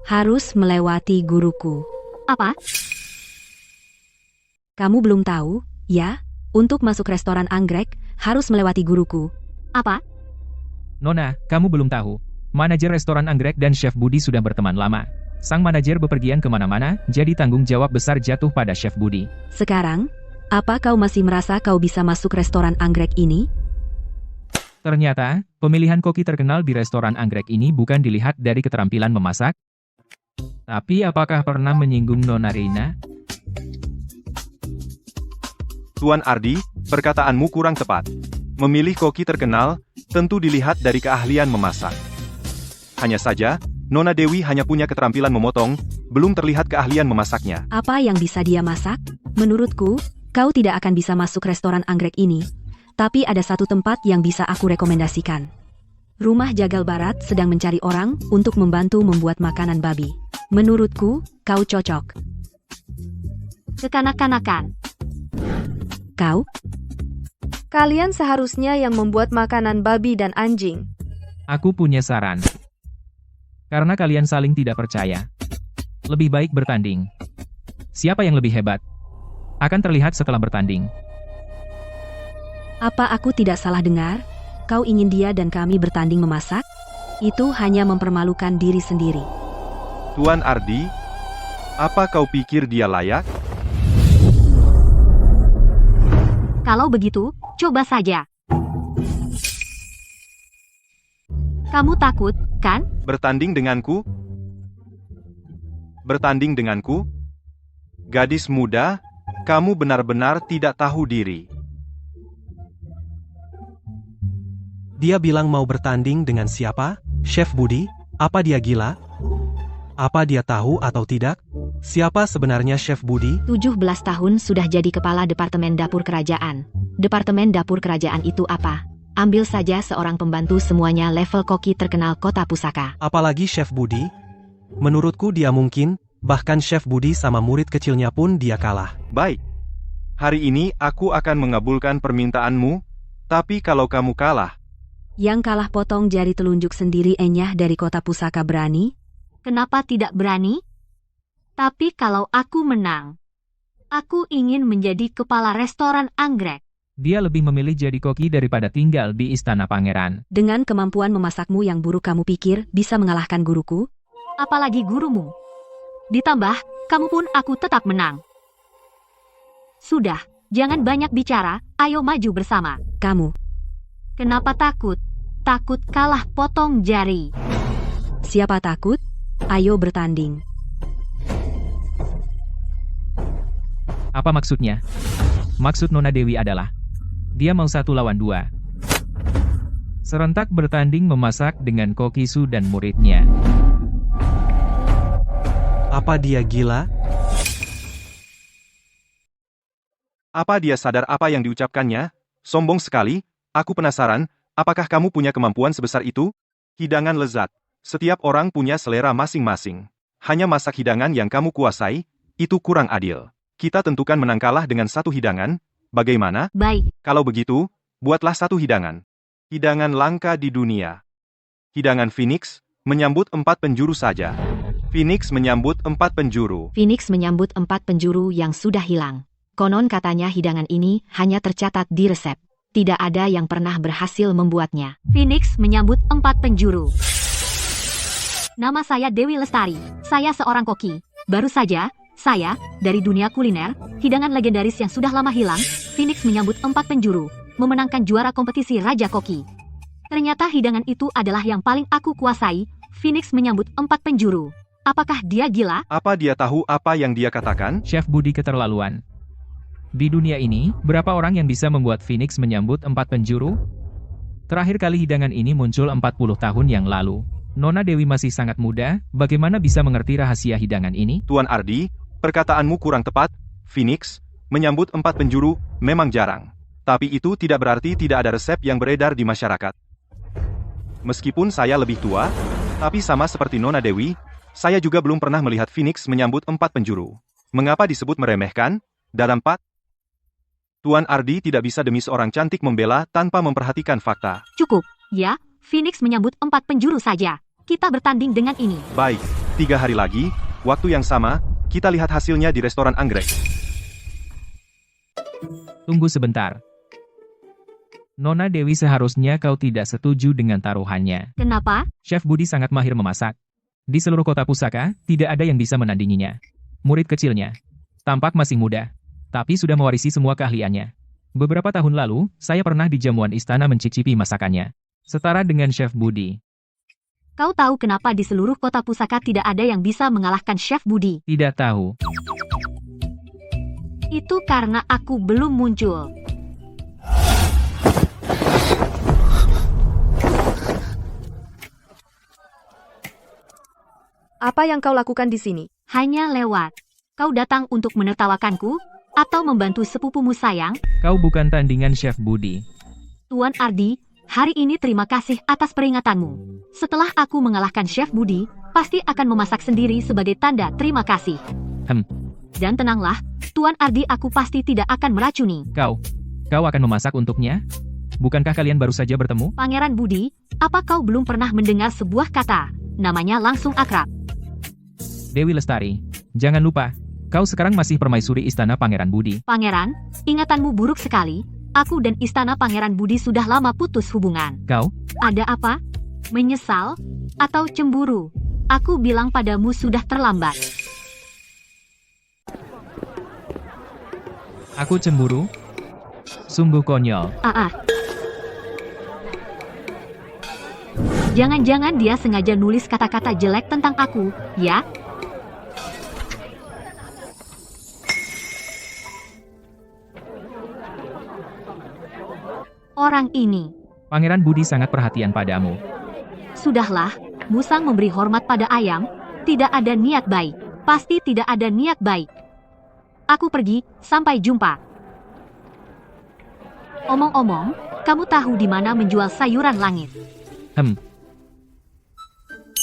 Harus melewati guruku. Apa? Kamu belum tahu, ya? Untuk masuk restoran anggrek, harus melewati guruku. Apa? Nona, kamu belum tahu. Manajer restoran anggrek dan Chef Budi sudah berteman lama. Sang manajer bepergian kemana-mana, jadi tanggung jawab besar jatuh pada Chef Budi. Sekarang, apa kau masih merasa kau bisa masuk restoran anggrek ini? Ternyata, pemilihan koki terkenal di restoran anggrek ini bukan dilihat dari keterampilan memasak. Tapi apakah pernah menyinggung Nona Reina? Tuan Ardi, perkataanmu kurang tepat. Memilih koki terkenal, tentu dilihat dari keahlian memasak. Hanya saja, Nona Dewi hanya punya keterampilan memotong, belum terlihat keahlian memasaknya. Apa yang bisa dia masak? Menurutku, kau tidak akan bisa masuk restoran anggrek ini. Tapi ada satu tempat yang bisa aku rekomendasikan. Rumah Jagal Barat sedang mencari orang untuk membantu membuat makanan babi. Menurutku, kau cocok. Kekanak-kanakan. Kau? Kalian seharusnya yang membuat makanan babi dan anjing. Aku punya saran. Karena kalian saling tidak percaya. Lebih baik bertanding. Siapa yang lebih hebat? Akan terlihat setelah bertanding. Apa aku tidak salah dengar? Kau ingin dia dan kami bertanding memasak? Itu hanya mempermalukan diri sendiri. Tuan Ardi, apa kau pikir dia layak? Kalau begitu, coba saja. Kamu takut, kan? Bertanding denganku? Bertanding denganku? Gadis muda, kamu benar-benar tidak tahu diri. Dia bilang mau bertanding dengan siapa? Chef Budi? Apa dia gila? Apa dia tahu atau tidak? Siapa sebenarnya Chef Budi? 17 tahun sudah jadi kepala Departemen Dapur Kerajaan. Departemen Dapur Kerajaan itu apa? Ambil saja seorang pembantu semuanya level koki terkenal kota pusaka. Apalagi Chef Budi? Menurutku dia mungkin, bahkan Chef Budi sama murid kecilnya pun dia kalah. Baik. Hari ini aku akan mengabulkan permintaanmu, tapi kalau kamu kalah, Yang kalah potong jari telunjuk sendiri enyah dari kota pusaka berani? Kenapa tidak berani? Tapi kalau aku menang, aku ingin menjadi kepala restoran anggrek. Dia lebih memilih jadi koki daripada tinggal di istana pangeran. Dengan kemampuan memasakmu yang buruk kamu pikir bisa mengalahkan guruku? Apalagi gurumu. Ditambah, kamu pun aku tetap menang. Sudah, jangan banyak bicara, ayo maju bersama. Kamu. Kenapa takut? Takut kalah potong jari. Siapa takut? Ayo bertanding. Apa maksudnya? Maksud Nona Dewi adalah, dia mau 1 lawan 2. Serentak bertanding memasak dengan Koki Su dan muridnya. Apa dia gila? apa dia sadar apa yang diucapkannya? Sombong sekali. Aku penasaran, apakah kamu punya kemampuan sebesar itu? Hidangan lezat. Setiap orang punya selera masing-masing. Hanya masak hidangan yang kamu kuasai, itu kurang adil. Kita tentukan menang kalah dengan 1 hidangan, bagaimana? Baik. Kalau begitu, buatlah 1 hidangan. Hidangan langka di dunia. Hidangan Phoenix, menyambut 4 penjuru saja. Phoenix menyambut 4 penjuru. Phoenix menyambut 4 penjuru yang sudah hilang. Konon katanya hidangan ini hanya tercatat di resep. Tidak ada yang pernah berhasil membuatnya. Phoenix menyambut 4 penjuru. Nama saya Dewi Lestari. Saya seorang koki. Baru saja, saya, dari dunia kuliner, hidangan legendaris yang sudah lama hilang, Phoenix menyambut 4 penjuru, memenangkan juara kompetisi Raja Koki. Ternyata hidangan itu adalah yang paling aku kuasai. Phoenix menyambut 4 penjuru. Apakah dia gila? Apa dia tahu apa yang dia katakan? Chef Budi keterlaluan. Di dunia ini, berapa orang yang bisa membuat Phoenix menyambut 4 penjuru? Terakhir kali hidangan ini muncul 40 tahun yang lalu. Nona Dewi masih sangat muda, bagaimana bisa mengerti rahasia hidangan ini? Tuan Ardi, perkataanmu kurang tepat. Phoenix, menyambut 4 penjuru, memang jarang. Tapi itu tidak berarti tidak ada resep yang beredar di masyarakat. Meskipun saya lebih tua, tapi sama seperti Nona Dewi, saya juga belum pernah melihat Phoenix menyambut 4 penjuru. Mengapa disebut meremehkan? Dalam 4, Tuan Ardi tidak bisa demi seorang cantik membela tanpa memperhatikan fakta. Cukup, ya, Phoenix menyambut 4 penjuru saja. Kita bertanding dengan ini. Baik, 3 hari lagi, waktu yang sama, kita lihat hasilnya di restoran anggrek. Tunggu sebentar. Nona Dewi, seharusnya kau tidak setuju dengan taruhannya. Kenapa? Chef Budi sangat mahir memasak. Di seluruh kota pusaka, tidak ada yang bisa menandinginya. Murid kecilnya tampak masih muda, tapi sudah mewarisi semua keahliannya. Beberapa tahun lalu, saya pernah di jamuan istana mencicipi masakannya. Setara dengan Chef Budi. Kau tahu kenapa di seluruh kota pusaka tidak ada yang bisa mengalahkan Chef Budi? Tidak tahu. Itu karena aku belum muncul. Apa yang kau lakukan di sini? Hanya lewat. Kau datang untuk menertawakanku? Atau membantu sepupumu sayang? Kau bukan tandingan Chef Budi. Tuan Ardi, hari ini terima kasih atas peringatanmu. Setelah aku mengalahkan Chef Budi, pasti akan memasak sendiri sebagai tanda terima kasih. Dan tenanglah, Tuan Ardi, aku pasti tidak akan meracuni. Kau akan memasak untuknya? Bukankah kalian baru saja bertemu? Pangeran Budi, apa kau belum pernah mendengar sebuah kata? Namanya langsung akrab. Dewi Lestari, jangan lupa, kau sekarang masih permaisuri Istana Pangeran Budi. Pangeran, ingatanmu buruk sekali. Aku dan Istana Pangeran Budi sudah lama putus hubungan. Kau? Ada apa? Menyesal? Atau cemburu? Aku bilang padamu sudah terlambat. Aku cemburu? Sungguh konyol. Jangan-jangan dia sengaja nulis kata-kata jelek tentang aku, ya? Orang ini. Pangeran Budi sangat perhatian padamu. Sudahlah, musang memberi hormat pada ayam, tidak ada niat baik. Pasti tidak ada niat baik. Aku pergi, sampai jumpa. Omong-omong, kamu tahu di mana menjual sayuran langit?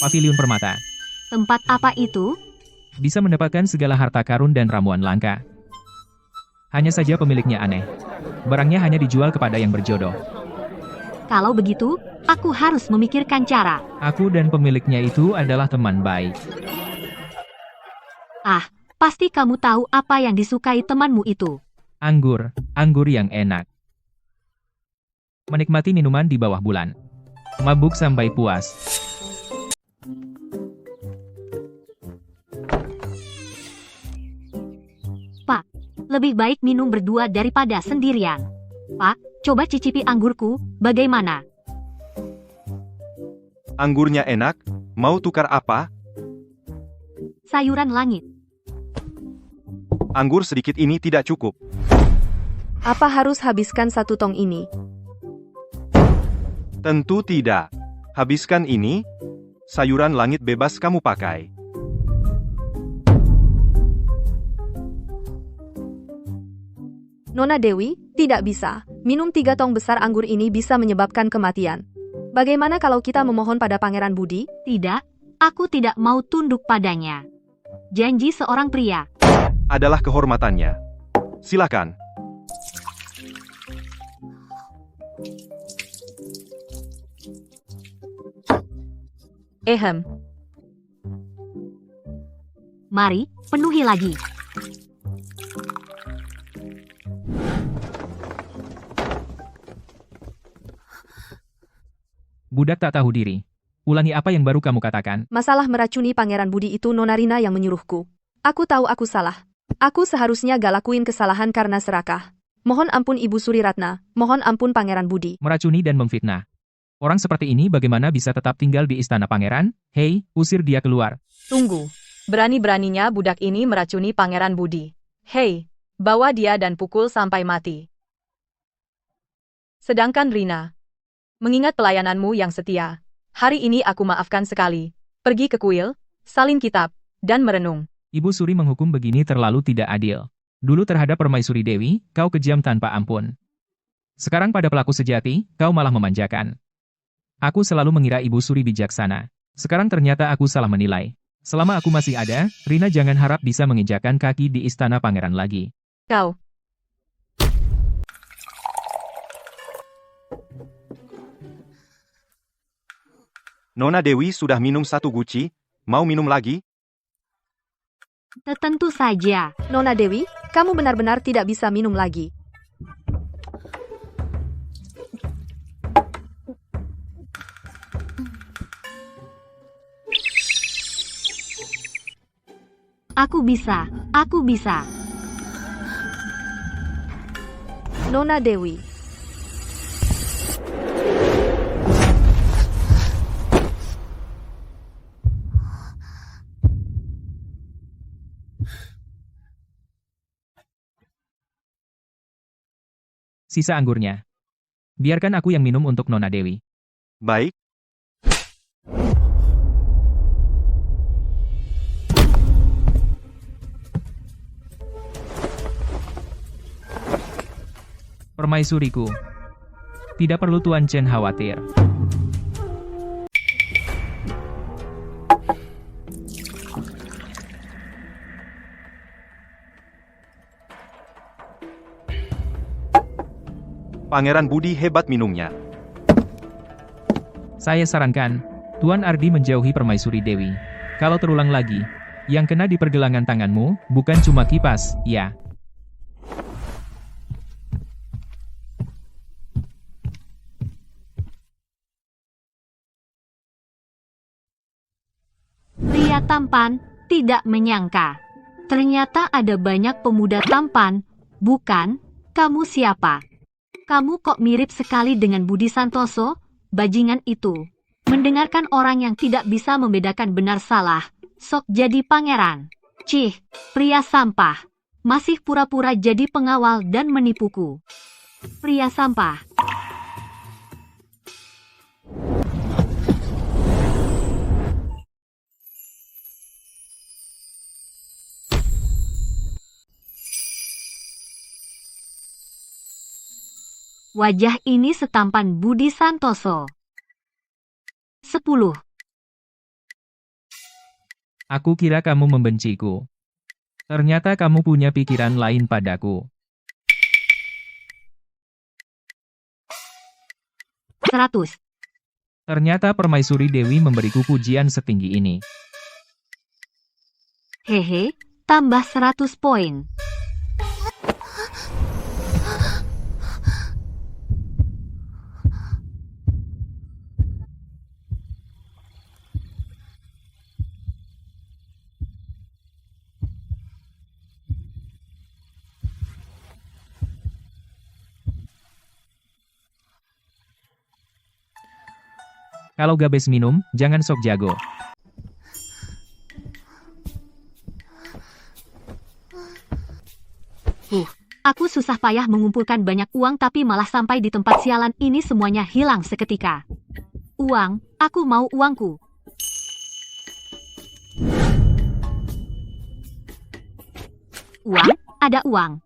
Paviliun Permata. Tempat apa itu? Bisa mendapatkan segala harta karun dan ramuan langka. Hanya saja pemiliknya aneh. Barangnya hanya dijual kepada yang berjodoh. Kalau begitu, aku harus memikirkan cara. Aku dan pemiliknya itu adalah teman baik. Pasti kamu tahu apa yang disukai temanmu itu. Anggur yang enak. Menikmati minuman di bawah bulan. Mabuk sampai puas. Pak, lebih baik minum berdua daripada sendirian. Pak, coba cicipi anggurku, bagaimana? Anggurnya enak, mau tukar apa? Sayuran langit. Anggur sedikit ini tidak cukup. Apa harus habiskan 1 tong ini? Tentu tidak. Habiskan ini, sayuran langit bebas kamu pakai. Nona Dewi, tidak bisa. Minum 3 tong besar anggur ini bisa menyebabkan kematian. Bagaimana kalau kita memohon pada Pangeran Budi? Tidak, aku tidak mau tunduk padanya. Janji seorang pria. Adalah kehormatannya. Silakan. Mari, penuhi lagi. Budak tak tahu diri. Ulangi apa yang baru kamu katakan. Masalah meracuni Pangeran Budi itu Nona Rina yang menyuruhku. Aku tahu aku salah. Aku seharusnya gak lakuin kesalahan karena serakah. Mohon ampun Ibu Suriratna, mohon ampun Pangeran Budi. Meracuni dan memfitnah. Orang seperti ini bagaimana bisa tetap tinggal di Istana Pangeran? Hei, usir dia keluar. Tunggu. Berani-beraninya budak ini meracuni Pangeran Budi. Hei, bawa dia dan pukul sampai mati. Sedangkan Rina, mengingat pelayananmu yang setia, hari ini aku maafkan sekali. Pergi ke kuil, salin kitab, dan merenung. Ibu Suri menghukum begini terlalu tidak adil. Dulu terhadap Permaisuri Dewi, kau kejam tanpa ampun. Sekarang pada pelaku sejati, kau malah memanjakan. Aku selalu mengira Ibu Suri bijaksana. Sekarang ternyata aku salah menilai. Selama aku masih ada, Rina jangan harap bisa menginjakan kaki di Istana Pangeran lagi. Kau. Nona Dewi sudah minum 1 guci, mau minum lagi? Tentu saja. Nona Dewi, kamu benar-benar tidak bisa minum lagi. Aku bisa, aku bisa. Nona Dewi. Sisa anggurnya. Biarkan aku yang minum untuk Nona Dewi. Baik, Permaisuriku. Tidak perlu Tuan Chen khawatir. Pangeran Budi hebat minumnya. Saya sarankan, Tuan Ardi menjauhi Permaisuri Dewi. Kalau terulang lagi, yang kena di pergelangan tanganmu, bukan cuma kipas, ya. Pria tampan tidak menyangka. Ternyata ada banyak pemuda tampan, bukan? Kamu siapa? Kamu kok mirip sekali dengan Budi Santoso, bajingan itu. Mendengarkan orang yang tidak bisa membedakan benar salah, sok jadi pangeran. Cih, pria sampah. Masih pura-pura jadi pengawal dan menipuku. Pria sampah. Wajah ini setampan Budi Santoso. 10. Aku kira kamu membenciku. Ternyata kamu punya pikiran lain padaku. 100. Ternyata Permaisuri Dewi memberiku pujian setinggi ini. Hehe, tambah 100 poin. Kalau gabes minum, jangan sok jago. Aku susah payah mengumpulkan banyak uang tapi malah sampai di tempat sialan ini semuanya hilang seketika. Uang, aku mau uangku. Uang, ada uang.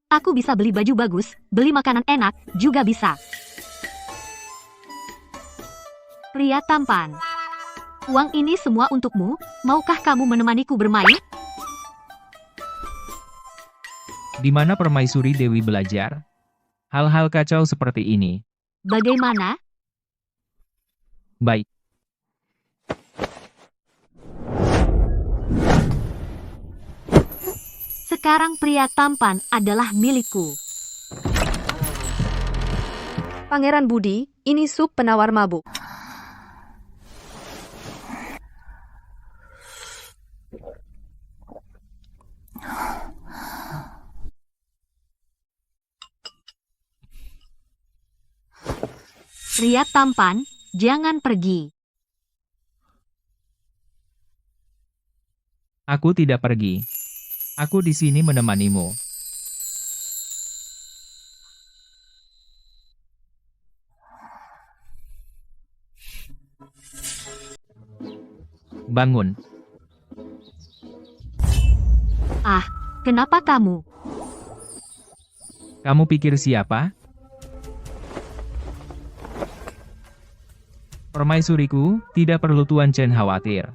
Aku bisa beli baju bagus, beli makanan enak, juga bisa. Pria tampan. Uang ini semua untukmu, maukah kamu menemaniku bermain? Di mana Permaisuri Dewi belajar? Hal-hal kacau seperti ini. Bagaimana? Baik. Sekarang pria tampan adalah milikku. Pangeran Budi, ini sup penawar mabuk. Pria tampan, jangan pergi. Aku tidak pergi. Aku di sini menemanimu. Bangun. Ah, kenapa kamu? Kamu pikir siapa? Permaisuriku, tidak perlu Tuan Chen khawatir.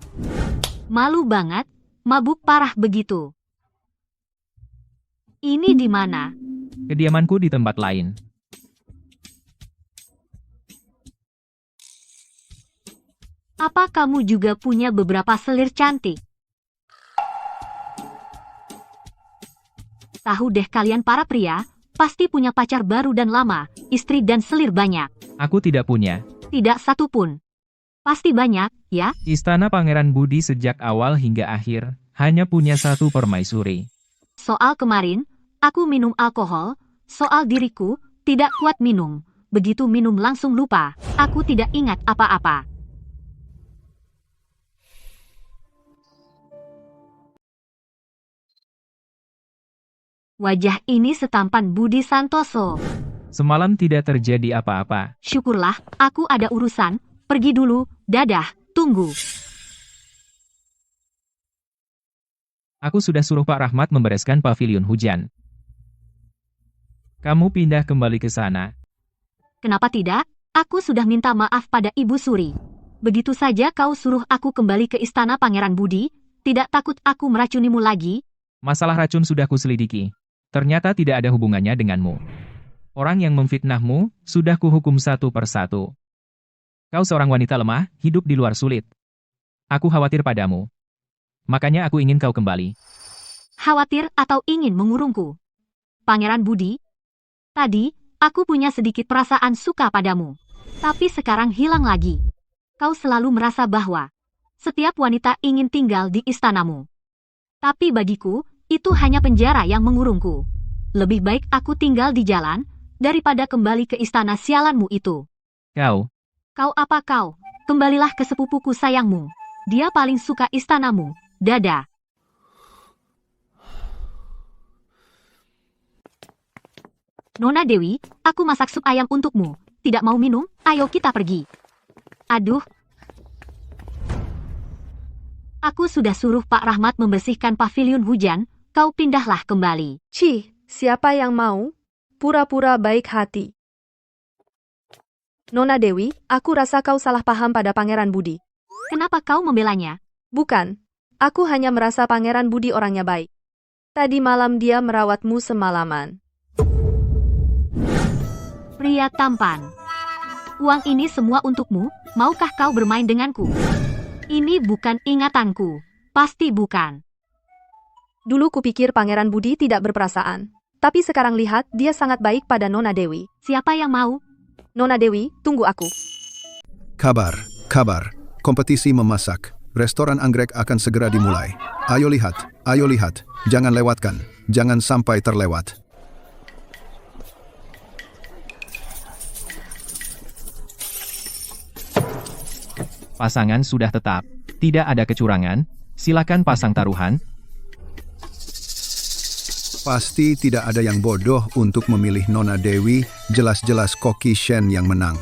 Malu banget, mabuk parah begitu. Ini di mana? Kediamanku di tempat lain. Apa kamu juga punya beberapa selir cantik? Tahu deh kalian para pria, pasti punya pacar baru dan lama, istri dan selir banyak. Aku tidak punya. Tidak satu pun. Pasti banyak, ya? Istana Pangeran Budi sejak awal hingga akhir, hanya punya satu permaisuri. Soal kemarin, aku minum alkohol, soal diriku, tidak kuat minum. Begitu minum langsung lupa, aku tidak ingat apa-apa. Wajah ini setampan Budi Santoso. Semalam tidak terjadi apa-apa. Syukurlah, aku ada urusan. Pergi dulu, dadah, tunggu. Aku sudah suruh Pak Rahmat membereskan pavilion hujan. Kamu pindah kembali ke sana. Kenapa tidak? Aku sudah minta maaf pada Ibu Suri. Begitu saja kau suruh aku kembali ke istana Pangeran Budi, tidak takut aku meracunimu lagi? Masalah racun sudah kuselidiki. Ternyata tidak ada hubungannya denganmu. Orang yang memfitnahmu, sudah kuhukum satu persatu. Kau seorang wanita lemah, hidup di luar sulit. Aku khawatir padamu. Makanya aku ingin kau kembali. Khawatir atau ingin mengurungku? Pangeran Budi? Tadi, aku punya sedikit perasaan suka padamu. Tapi sekarang hilang lagi. Kau selalu merasa bahwa setiap wanita ingin tinggal di istanamu. Tapi bagiku, itu hanya penjara yang mengurungku. Lebih baik aku tinggal di jalan, daripada kembali ke istana sialanmu itu. Kau Apa kau? Kembalilah ke sepupuku sayangmu. Dia paling suka istanamu. Dadah. Nona Dewi, aku masak sup ayam untukmu. Tidak mau minum? Ayo kita pergi. Aduh. Aku sudah suruh Pak Rahmat membersihkan pavilion hujan, kau pindahlah kembali. Cih, siapa yang mau? Pura-pura baik hati. Nona Dewi, aku rasa kau salah paham pada Pangeran Budi. Kenapa kau membelanya? Bukan. Aku hanya merasa Pangeran Budi orangnya baik. Tadi malam dia merawatmu semalaman. Pria tampan. Uang ini semua untukmu, maukah kau bermain denganku? Ini bukan ingatanku. Pasti bukan. Dulu kupikir Pangeran Budi tidak berperasaan. Tapi sekarang lihat, dia sangat baik pada Nona Dewi. Siapa yang mau? Nona Dewi, tunggu aku. Kabar. Kompetisi memasak. Restoran anggrek akan segera dimulai. Ayo lihat. Jangan lewatkan. Jangan sampai terlewat. pasangan sudah tetap. Tidak ada kecurangan. Silakan pasang taruhan. Pasti tidak ada yang bodoh untuk memilih Nona Dewi, jelas-jelas Koki Shen yang menang.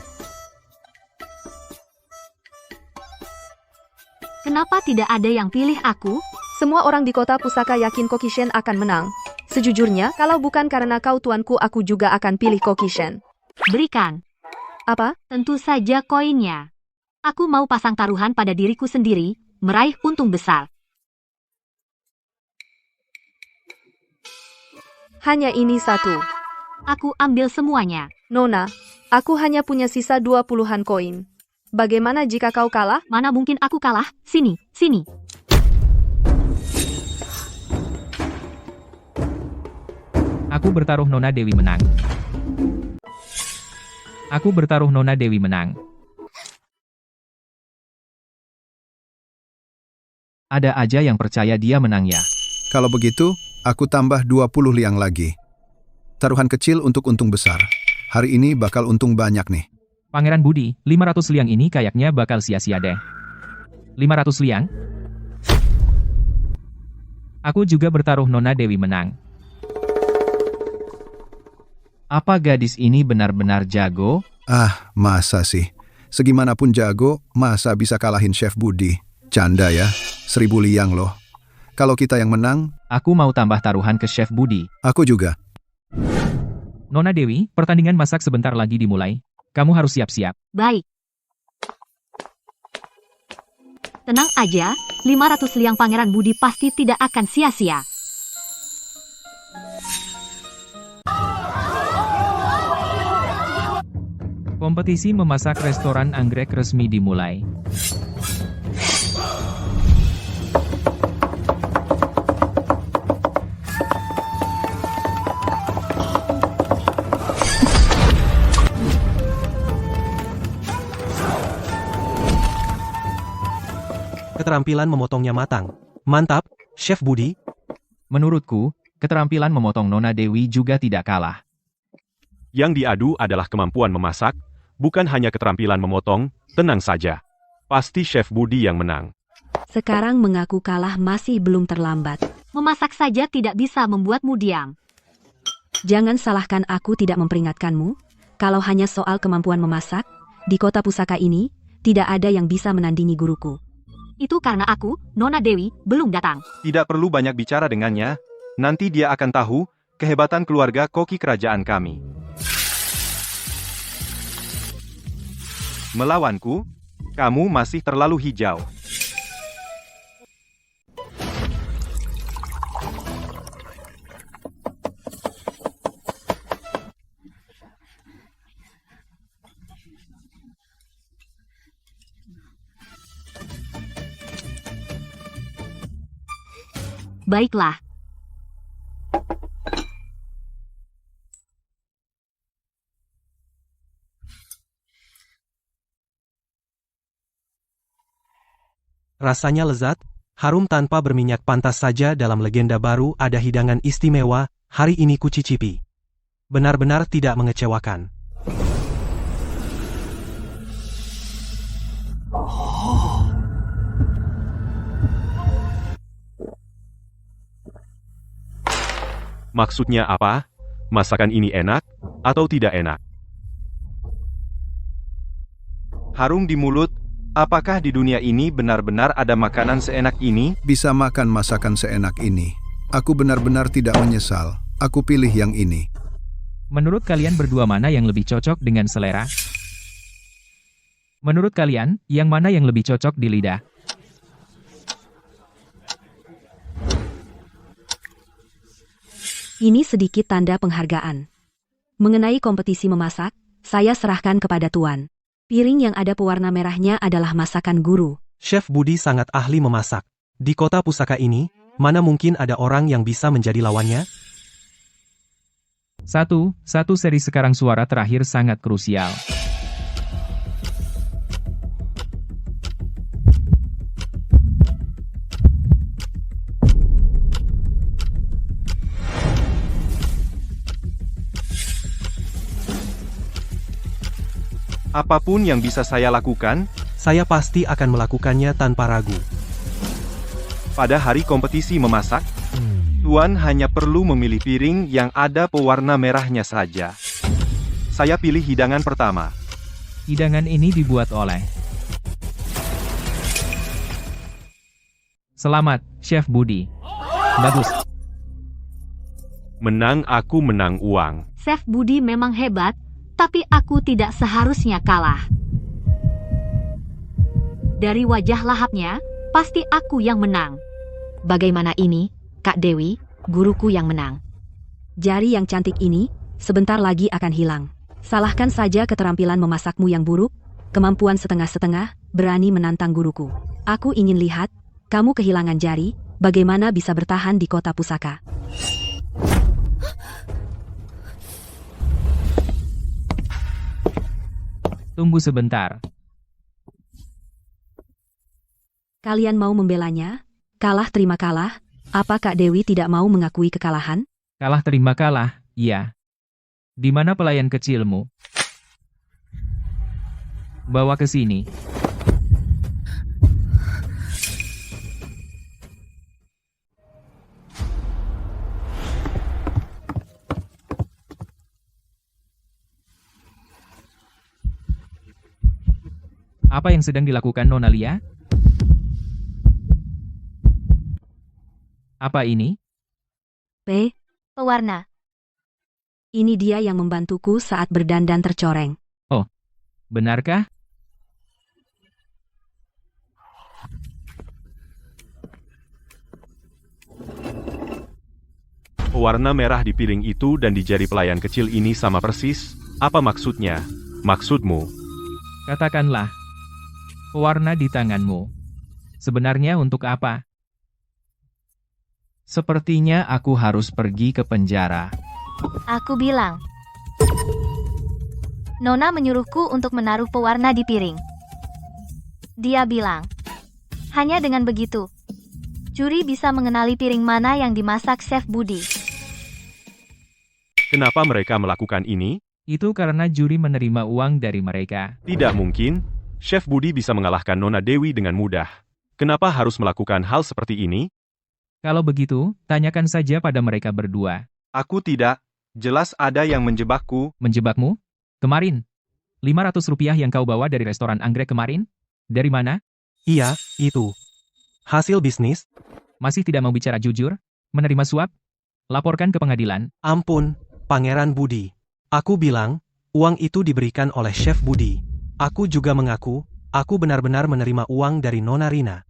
Kenapa tidak ada yang pilih aku? Semua orang di kota pusaka yakin Koki Shen akan menang. Sejujurnya, kalau bukan karena kau tuanku, aku juga akan pilih Koki Shen. Berikan. Apa? Tentu saja koinnya. Aku mau pasang taruhan pada diriku sendiri, meraih untung besar. Hanya ini satu. Aku ambil semuanya. Nona, aku hanya punya sisa 20-an koin. Bagaimana jika kau kalah? Mana mungkin aku kalah? Sini. Aku bertaruh Nona Dewi menang. Ada aja yang percaya dia menang ya. Kalau begitu, aku tambah 20 liang lagi. Taruhan kecil untuk untung besar. Hari ini bakal untung banyak nih. Pangeran Budi, 500 liang ini kayaknya bakal sia-sia deh. 500 liang? Aku juga bertaruh Nona Dewi menang. Apa gadis ini benar-benar jago? Ah, masa sih? Segimanapun jago, masa bisa kalahin Chef Budi? Canda ya, 1000 liang loh. Kalau kita yang menang, Aku mau tambah taruhan ke Chef Budi. aku juga. Nona Dewi, pertandingan masak sebentar lagi dimulai. Kamu harus siap-siap. Baik. Tenang aja, 500 liang Pangeran Budi pasti tidak akan sia-sia. Kompetisi memasak restoran anggrek resmi dimulai. Keterampilan memotongnya matang. Mantap, Chef Budi. Menurutku, keterampilan memotong Nona Dewi juga tidak kalah. Yang diadu adalah kemampuan memasak, bukan hanya keterampilan memotong. Tenang saja. Pasti Chef Budi yang menang. Sekarang mengaku kalah masih belum terlambat. Memasak saja tidak bisa membuatmu diam. Jangan salahkan aku tidak memperingatkanmu. Kalau hanya soal kemampuan memasak, di kota pusaka ini, tidak ada yang bisa menandingi guruku. Itu karena aku, Nona Dewi, belum datang. Tidak perlu banyak bicara dengannya, nanti dia akan tahu kehebatan keluarga koki kerajaan kami. Melawanku, kamu masih terlalu hijau. Baiklah. Rasanya lezat, harum tanpa berminyak, pantas saja dalam legenda baru ada hidangan istimewa, hari ini kucicipi. Benar-benar tidak mengecewakan. Maksudnya apa? Masakan ini enak, atau tidak enak? Harum di mulut, apakah di dunia ini benar-benar ada makanan seenak ini? Bisa makan masakan seenak ini. Aku benar-benar tidak menyesal. Aku pilih yang ini. Menurut kalian berdua mana yang lebih cocok dengan selera? Menurut kalian, yang mana yang lebih cocok di lidah? Ini sedikit tanda penghargaan. Mengenai kompetisi memasak, saya serahkan kepada Tuan. Piring yang ada pewarna merahnya adalah masakan guru. Chef Budi sangat ahli memasak. Di kota pusaka ini, mana mungkin ada orang yang bisa menjadi lawannya? Satu seri sekarang suara terakhir sangat krusial. Apapun yang bisa saya lakukan, Saya pasti akan melakukannya tanpa ragu. pada hari kompetisi memasak, Tuan hanya perlu memilih piring yang ada pewarna merahnya saja. Saya pilih hidangan pertama. Hidangan ini dibuat oleh... Selamat, Chef Budi. Bagus. Menang aku menang uang. Chef Budi memang hebat, tapi aku tidak seharusnya kalah. Dari wajah lahapnya, pasti aku yang menang. Bagaimana ini, Kak Dewi, guruku yang menang? Jari yang cantik ini, sebentar lagi akan hilang. Salahkan saja keterampilan memasakmu yang buruk, kemampuan setengah-setengah, berani menantang guruku. Aku ingin lihat, kamu kehilangan jari, bagaimana bisa bertahan di kota pusaka. Tunggu sebentar. Kalian mau membelanya? Kalah terima kalah? Apa Kak Dewi tidak mau mengakui kekalahan? Kalah terima kalah, iya. Di mana pelayan kecilmu? Bawa ke sini. Apa yang sedang dilakukan Nona Lia? Apa ini? Pewarna. Ini dia yang membantuku saat berdandan tercoreng. Benarkah? Warna merah di piring itu dan di jari pelayan kecil ini sama persis. Apa maksudnya? Maksudmu? Katakanlah. Pewarna di tanganmu. Sebenarnya untuk apa? Sepertinya aku harus pergi ke penjara. Aku bilang. Nona menyuruhku untuk menaruh pewarna di piring. Dia bilang. Hanya dengan begitu, juri bisa mengenali piring mana yang dimasak Chef Budi. Kenapa mereka melakukan ini? Itu karena juri menerima uang dari mereka. Tidak mungkin. Chef Budi bisa mengalahkan Nona Dewi dengan mudah. Kenapa harus melakukan hal seperti ini? Kalau begitu, tanyakan saja pada mereka berdua. Aku tidak. Jelas ada yang menjebakku. Menjebakmu? Kemarin. 500 rupiah yang kau bawa dari restoran anggrek kemarin? Dari mana? Iya, itu. Hasil bisnis? Masih tidak mau bicara jujur? Menerima suap? Laporkan ke pengadilan. Ampun, Pangeran Budi. Aku bilang, uang itu diberikan oleh Chef Budi. Aku juga mengaku, aku benar-benar menerima uang dari Nona Rina.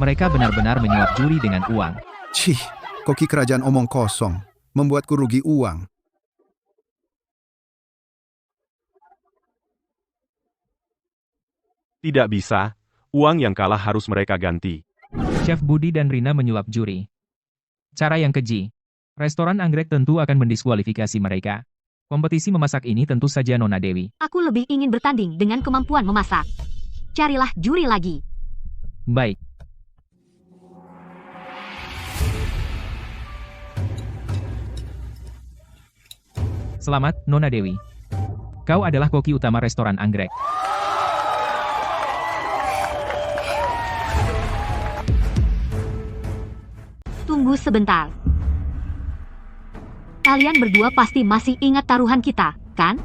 Mereka benar-benar menyuap juri dengan uang. Cih, koki kerajaan omong kosong. Membuatku rugi uang. Tidak bisa. Uang yang kalah harus mereka ganti. Chef Budi dan Rina menyuap juri. Cara yang keji. Restoran anggrek tentu akan mendiskualifikasi mereka. Kompetisi memasak ini tentu saja Nona Dewi. Aku lebih ingin bertanding dengan kemampuan memasak. Carilah juri lagi. Baik. Selamat, Nona Dewi. Kau adalah koki utama restoran anggrek. Tunggu sebentar. Kalian berdua pasti masih ingat taruhan kita, kan?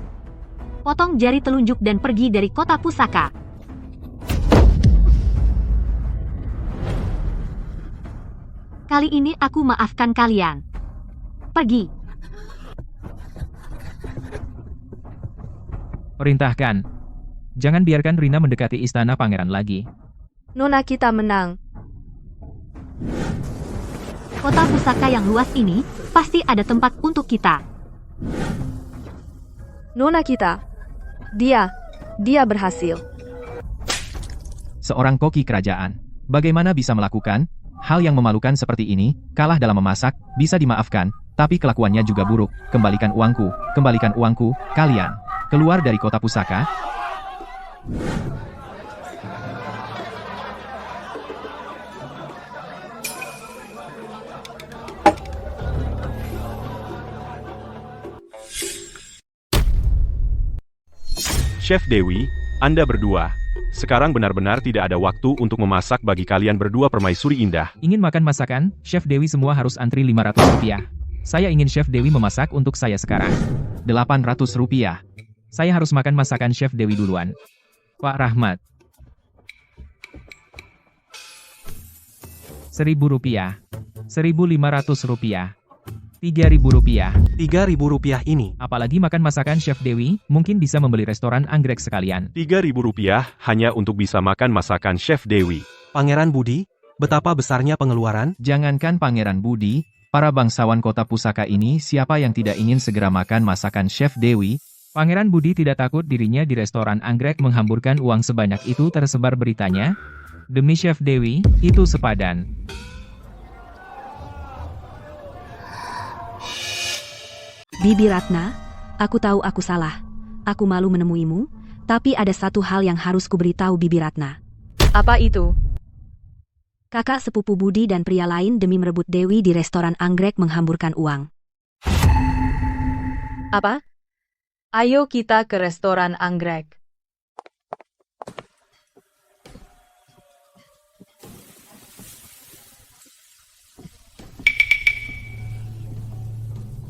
Potong jari telunjuk dan pergi dari kota pusaka. Kali ini aku maafkan kalian. Pergi. Perintahkan. Jangan biarkan Rina mendekati istana pangeran lagi. Nona kita menang. Kota pusaka yang luas ini pasti ada tempat untuk kita. Nona kita. Dia berhasil. Seorang koki kerajaan. Bagaimana bisa melakukan hal yang memalukan seperti ini? Kalah dalam memasak, bisa dimaafkan, tapi kelakuannya juga buruk. Kembalikan uangku, kalian. Keluar dari kota pusaka. Chef Dewi, Anda berdua. Sekarang benar-benar tidak ada waktu untuk memasak bagi kalian berdua permaisuri indah. Ingin makan masakan, Chef Dewi semua harus antri 500 rupiah. Saya ingin Chef Dewi memasak untuk saya sekarang. 800 rupiah. Saya harus makan masakan Chef Dewi duluan. Pak Rahmat. 1.000 rupiah. 1.500 rupiah. 3.000 rupiah. 3.000 rupiah ini. Apalagi makan masakan Chef Dewi, mungkin bisa membeli restoran anggrek sekalian. 3.000 rupiah hanya untuk bisa makan masakan Chef Dewi. Pangeran Budi, betapa besarnya pengeluaran? Jangankan Pangeran Budi, para bangsawan kota pusaka ini siapa yang tidak ingin segera makan masakan Chef Dewi? Pangeran Budi tidak takut dirinya di restoran anggrek menghamburkan uang sebanyak itu tersebar beritanya. Demi Chef Dewi, itu sepadan. Bibi Ratna, aku tahu aku salah. Aku malu menemuimu, tapi ada satu hal yang harus kuberitahu Bibi Ratna. Apa itu? Kakak sepupu Budi dan pria lain demi merebut Dewi di restoran anggrek menghamburkan uang. Apa? Ayo kita ke restoran anggrek.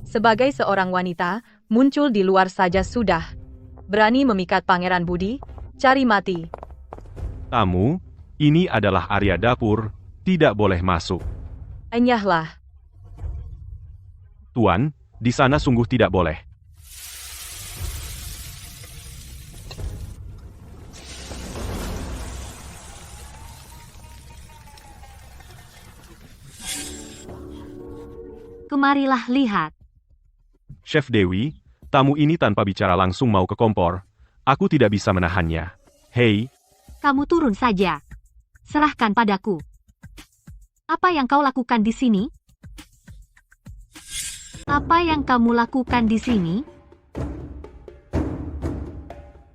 Sebagai seorang wanita, muncul di luar saja sudah. Berani memikat Pangeran Budi? Cari mati. Tamu, ini adalah area dapur, tidak boleh masuk. Enyahlah. Tuan, di sana sungguh tidak boleh. Kemarilah lihat. Chef Dewi, tamu ini tanpa bicara langsung mau ke kompor. Aku tidak bisa menahannya. Hei, Kamu turun saja. Serahkan padaku. Apa yang kau lakukan di sini? Apa yang kamu lakukan di sini?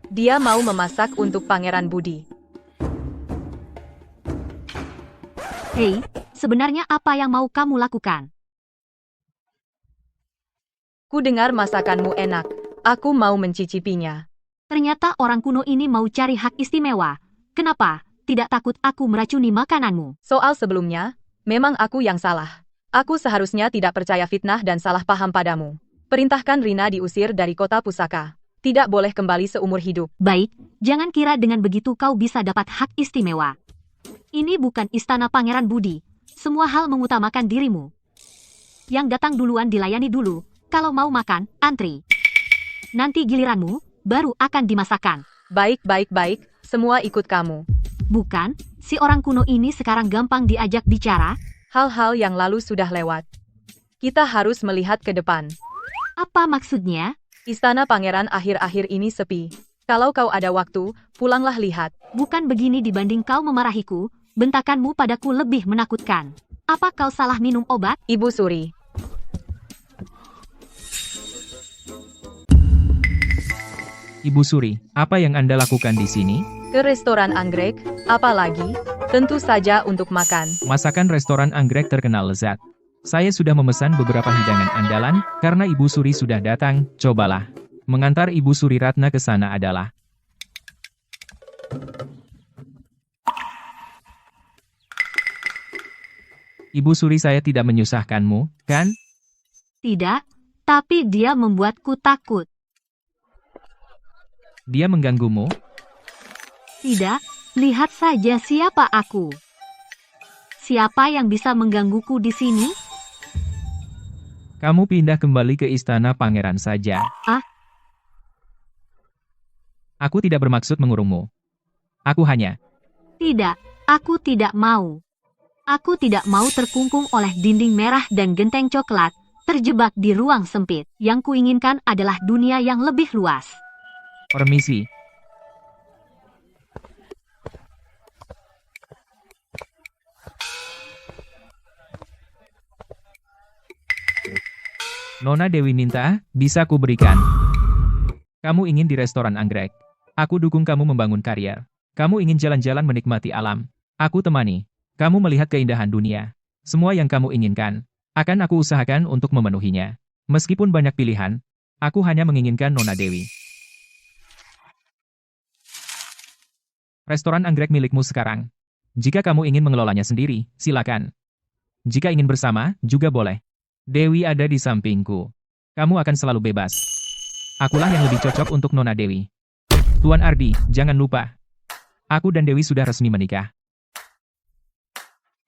Dia mau memasak untuk Pangeran Budi. Hei, sebenarnya apa yang mau kamu lakukan? Ku dengar masakanmu enak. Aku mau mencicipinya. Ternyata orang kuno ini mau cari hak istimewa. Kenapa? Tidak takut aku meracuni makananmu? Soal sebelumnya, memang aku yang salah. Aku seharusnya tidak percaya fitnah dan salah paham padamu. Perintahkan Rina diusir dari kota pusaka. Tidak boleh kembali seumur hidup. Baik, jangan kira dengan begitu kau bisa dapat hak istimewa. Ini bukan istana Pangeran Budi. Semua hal mengutamakan dirimu. Yang datang duluan dilayani dulu. Kalau mau makan, antri. Nanti giliranmu, baru akan dimasakan. Baik, baik, baik. Semua ikut kamu. Bukan, si orang kuno ini sekarang gampang diajak bicara. Hal-hal yang lalu sudah lewat. Kita harus melihat ke depan. Apa maksudnya? Istana pangeran akhir-akhir ini sepi. Kalau kau ada waktu, pulanglah lihat. Bukan begini dibanding kau memarahiku, bentakanmu padaku lebih menakutkan. Apa kau salah minum obat? Ibu Suri. Ibu Suri, apa yang Anda lakukan di sini? Ke restoran anggrek, apalagi? Tentu saja untuk makan. Masakan restoran anggrek terkenal lezat. Saya sudah memesan beberapa hidangan andalan, karena Ibu Suri sudah datang, cobalah. Mengantar Ibu Suri Ratna ke sana adalah Ibu Suri, saya tidak menyusahkanmu, kan? Tidak, tapi dia membuatku takut. Dia mengganggumu? Tidak, lihat saja siapa aku. Siapa yang bisa menggangguku di sini? Kamu pindah kembali ke istana pangeran saja. Ah? Aku tidak bermaksud mengurungmu. Aku hanya... Tidak, aku tidak mau. Aku tidak mau terkungkung oleh dinding merah dan genteng coklat, terjebak di ruang sempit. Yang kuinginkan adalah dunia yang lebih luas. Permisi. Nona Dewi minta, bisa ku berikan. Kamu ingin di restoran anggrek. Aku dukung kamu membangun karier. Kamu ingin jalan-jalan menikmati alam. Aku temani. Kamu melihat keindahan dunia. Semua yang kamu inginkan, akan aku usahakan untuk memenuhinya. Meskipun banyak pilihan, aku hanya menginginkan Nona Dewi. Restoran anggrek milikmu sekarang. Jika kamu ingin mengelolanya sendiri, silakan. Jika ingin bersama, juga boleh. Dewi ada di sampingku. Kamu akan selalu bebas. Akulah yang lebih cocok untuk Nona Dewi. Tuan Ardi, jangan lupa. Aku dan Dewi sudah resmi menikah.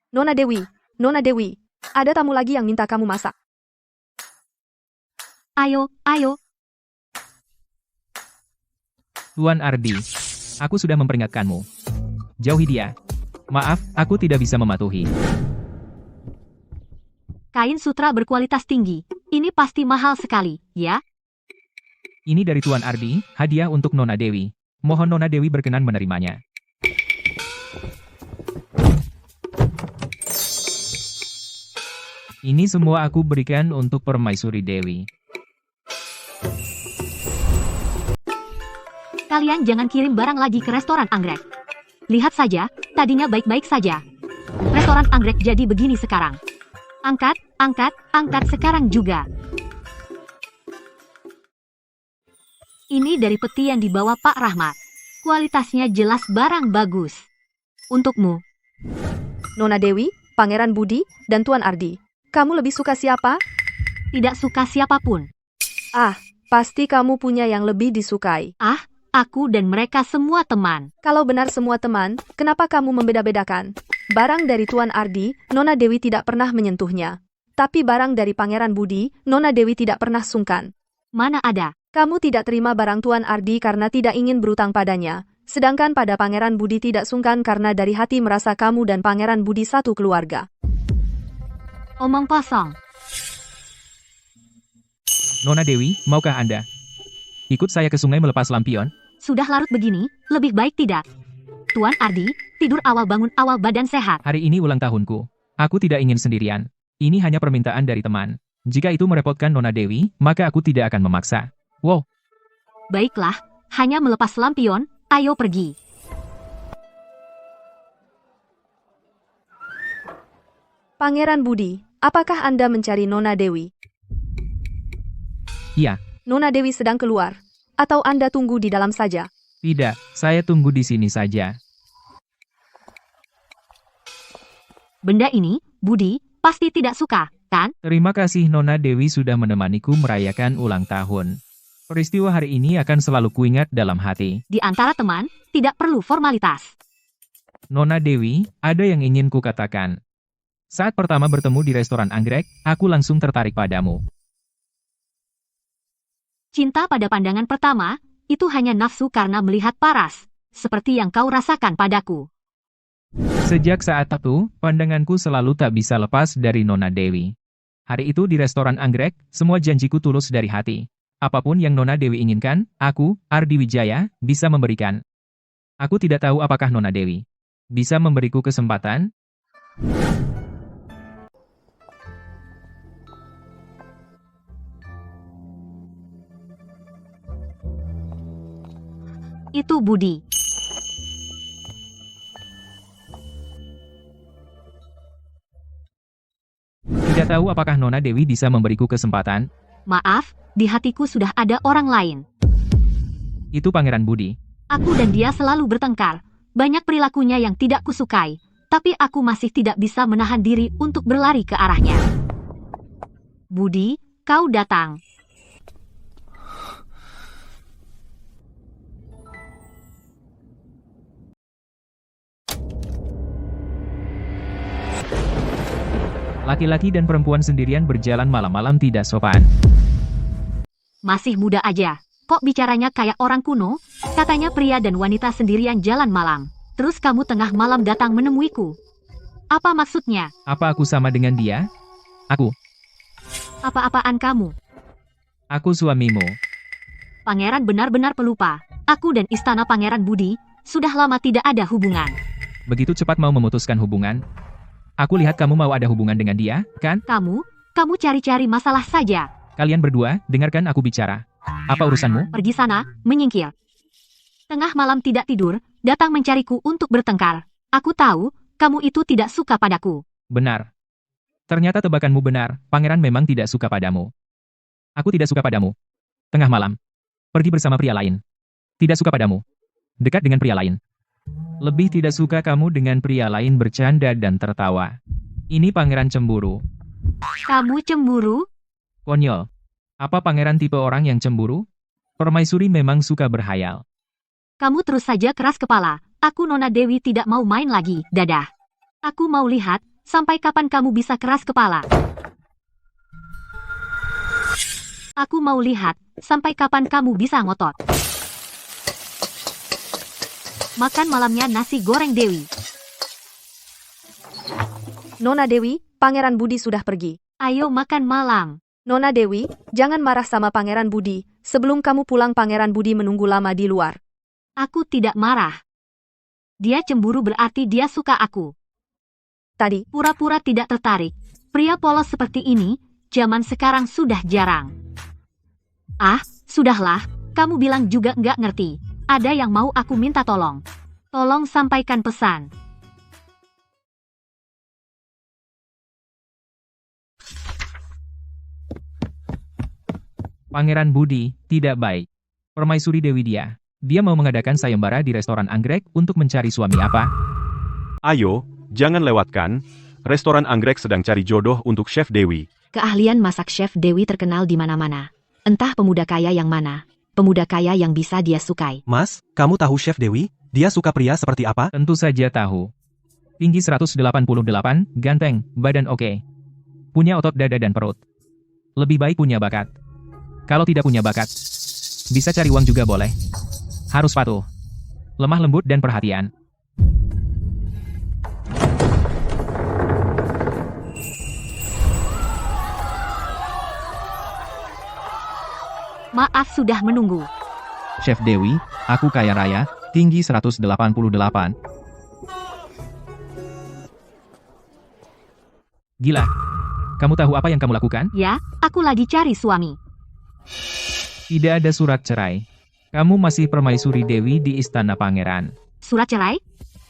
Nona Dewi, ada tamu lagi yang minta kamu masak. Ayo, ayo. Tuan Ardi, aku sudah memperingatkanmu. Jauhi dia. Maaf, aku tidak bisa mematuhi. Kain sutra berkualitas tinggi. Ini pasti mahal sekali, ya? Ini dari Tuan Ardi, hadiah untuk Nona Dewi. Mohon Nona Dewi berkenan menerimanya. Ini semua aku berikan untuk Permaisuri Dewi. Kalian jangan kirim barang lagi ke restoran anggrek. Lihat saja, tadinya baik-baik saja. Restoran anggrek jadi begini sekarang. Angkat, angkat, angkat sekarang juga. Ini dari peti yang dibawa Pak Rahmat. Kualitasnya jelas barang bagus. Untukmu. Nona Dewi, Pangeran Budi, dan Tuan Ardi. Kamu lebih suka siapa? Tidak suka siapapun. Ah, pasti kamu punya yang lebih disukai. Ah, aku dan mereka semua teman. Kalau benar semua teman, kenapa kamu membeda-bedakan? Barang dari Tuan Ardi, Nona Dewi tidak pernah menyentuhnya. Tapi barang dari Pangeran Budi, Nona Dewi tidak pernah sungkan. Mana ada? Kamu tidak terima barang Tuan Ardi karena tidak ingin berutang padanya. Sedangkan pada Pangeran Budi tidak sungkan karena dari hati merasa kamu dan Pangeran Budi satu keluarga. Omong kosong. Nona Dewi, maukah Anda ikut saya ke sungai melepas lampion? Sudah larut begini, lebih baik tidak. Tuan Ardi, tidur awal bangun awal badan sehat. Hari ini ulang tahunku. Aku tidak ingin sendirian. Ini hanya permintaan dari teman. Jika itu merepotkan Nona Dewi, maka aku tidak akan memaksa. Wow. Baiklah, hanya melepas lampion, ayo pergi. Pangeran Budi, apakah Anda mencari Nona Dewi? Iya. Nona Dewi sedang keluar. Atau Anda tunggu di dalam saja? Tidak, saya tunggu di sini saja. Benda ini, Budi, pasti tidak suka, kan? Terima kasih Nona Dewi sudah menemaniku merayakan ulang tahun. Peristiwa hari ini akan selalu kuingat dalam hati. Di antara teman, tidak perlu formalitas. Nona Dewi, ada yang ingin kukatakan. Saat pertama bertemu di restoran anggrek, aku langsung tertarik padamu. Cinta pada pandangan pertama, itu hanya nafsu karena melihat paras, seperti yang kau rasakan padaku. Sejak saat itu, pandanganku selalu tak bisa lepas dari Nona Dewi. Hari itu di restoran anggrek, semua janjiku tulus dari hati. Apapun yang Nona Dewi inginkan, aku, Ardi Wijaya, bisa memberikan. Aku tidak tahu apakah Nona Dewi bisa memberiku kesempatan. Itu Budi. Tidak tahu apakah Nona Dewi bisa memberiku kesempatan. Maaf, di hatiku sudah ada orang lain. Itu Pangeran Budi. Aku dan dia selalu bertengkar. Banyak perilakunya yang tidak kusukai, tapi aku masih tidak bisa menahan diri untuk berlari ke arahnya. Budi, kau datang. Laki-laki dan perempuan sendirian berjalan malam-malam tidak sopan. Masih muda aja. Kok bicaranya kayak orang kuno? Katanya pria dan wanita sendirian jalan malam. Terus kamu tengah malam datang menemuiku. Apa maksudnya? Apa aku sama dengan dia? Aku. Apa-apaan kamu? Aku suamimu. Pangeran benar-benar pelupa. Aku dan istana Pangeran Budi sudah lama tidak ada hubungan. Begitu cepat mau memutuskan hubungan? Aku lihat kamu mau ada hubungan dengan dia, kan? Kamu cari-cari masalah saja. Kalian berdua, dengarkan aku bicara. Apa urusanmu? Pergi sana, menyingkir. Tengah malam tidak tidur, datang mencariku untuk bertengkar. Aku tahu, kamu itu tidak suka padaku. Benar. Ternyata tebakanmu benar, Pangeran memang tidak suka padamu. Aku tidak suka padamu. Tengah malam. Pergi bersama pria lain. Tidak suka padamu. Dekat dengan pria lain. Lebih tidak suka kamu dengan pria lain bercanda dan tertawa. Ini Pangeran cemburu. Kamu cemburu? Konyol. Apa Pangeran tipe orang yang cemburu? Permaisuri memang suka berhayal. Kamu terus saja keras kepala. Aku Nona Dewi tidak mau main lagi, dadah. Aku mau lihat, sampai kapan kamu bisa keras kepala. Aku mau lihat, sampai kapan kamu bisa ngotot. Makan malamnya nasi goreng Dewi. Nona Dewi, Pangeran Budi sudah pergi. Ayo makan malam. Nona Dewi, jangan marah sama Pangeran Budi. Sebelum kamu pulang Pangeran Budi menunggu lama di luar. Aku tidak marah. Dia cemburu berarti dia suka aku. Tadi, Pura-pura tidak tertarik. Pria polos seperti ini, zaman sekarang sudah jarang. Ah, sudahlah, kamu bilang juga nggak ngerti. Ada yang mau aku minta tolong. Tolong sampaikan pesan. Pangeran Budi, tidak baik. Permaisuri Dewi dia mau mengadakan sayembara di restoran anggrek untuk mencari suami apa? Ayo, jangan lewatkan. Restoran anggrek sedang cari jodoh untuk Chef Dewi. Keahlian masak Chef Dewi terkenal di mana-mana. Entah pemuda kaya yang mana. Pemuda kaya yang bisa dia sukai. Mas, kamu tahu Chef Dewi? Dia suka pria seperti apa? Tentu saja tahu. Tinggi 188, ganteng, badan oke. Punya otot dada dan perut. Lebih baik punya bakat. Kalau tidak punya bakat, bisa cari uang juga boleh. Harus patuh. Lemah lembut dan perhatian. Maaf sudah menunggu. Chef Dewi, aku kaya raya, tinggi 188. Gila. Kamu tahu apa yang kamu lakukan? Ya, aku lagi cari suami. Tidak ada surat cerai. Kamu masih permaisuri Dewi di Istana Pangeran. Surat cerai?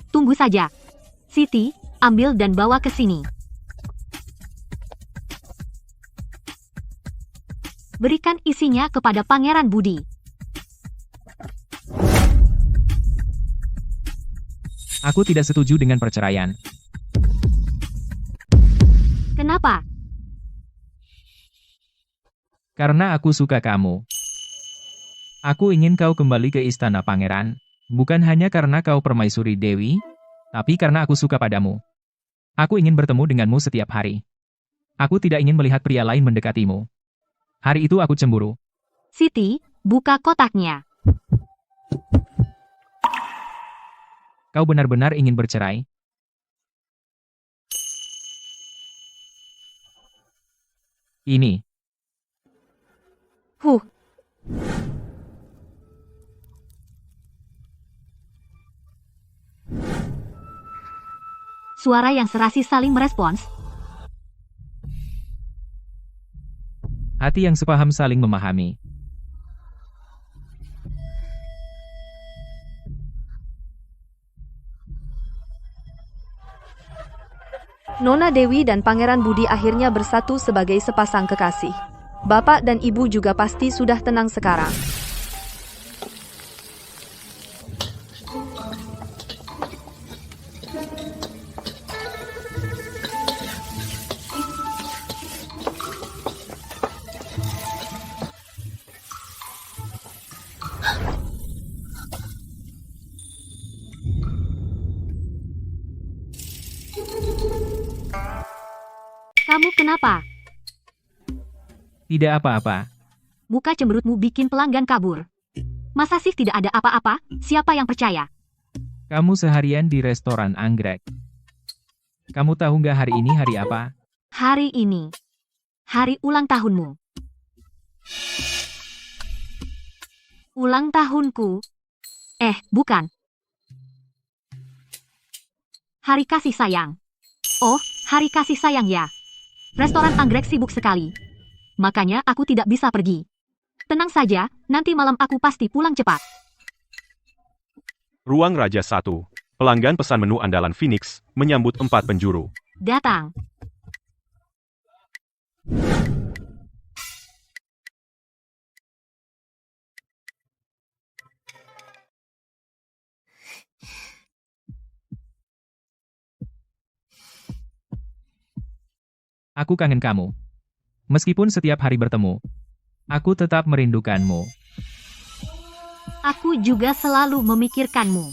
Tunggu saja. Siti, ambil dan bawa ke sini. Berikan isinya kepada Pangeran Budi. Aku tidak setuju dengan perceraian. Kenapa? Karena aku suka kamu. Aku ingin kau kembali ke istana pangeran, bukan hanya karena kau permaisuri Dewi, tapi karena aku suka padamu. Aku ingin bertemu denganmu setiap hari. Aku tidak ingin melihat pria lain mendekatimu. Hari itu aku cemburu. Siti, buka kotaknya. Kau benar-benar ingin bercerai? Ini. Huh, Suara yang serasi saling merespons. Hati yang sepaham saling memahami. Nona Dewi dan Pangeran Budi akhirnya bersatu sebagai sepasang kekasih. Bapak dan ibu juga pasti sudah tenang sekarang. Kamu kenapa? Tidak apa-apa. Muka cemberutmu bikin pelanggan kabur. Masa sih tidak ada apa-apa? Siapa yang percaya? Kamu seharian di restoran anggrek. Kamu tahu nggak hari ini hari apa? Hari ini. Hari ulang tahunmu. Ulang tahunku. Bukan. Hari kasih sayang. Oh, hari kasih sayang ya. Restoran anggrek sibuk sekali. Makanya aku tidak bisa pergi. Tenang saja, nanti malam aku pasti pulang cepat. Ruang Raja 1. Pelanggan pesan menu andalan Phoenix, menyambut 4 penjuru. Datang. Aku kangen kamu. Meskipun setiap hari bertemu, aku tetap merindukanmu. Aku juga selalu memikirkanmu.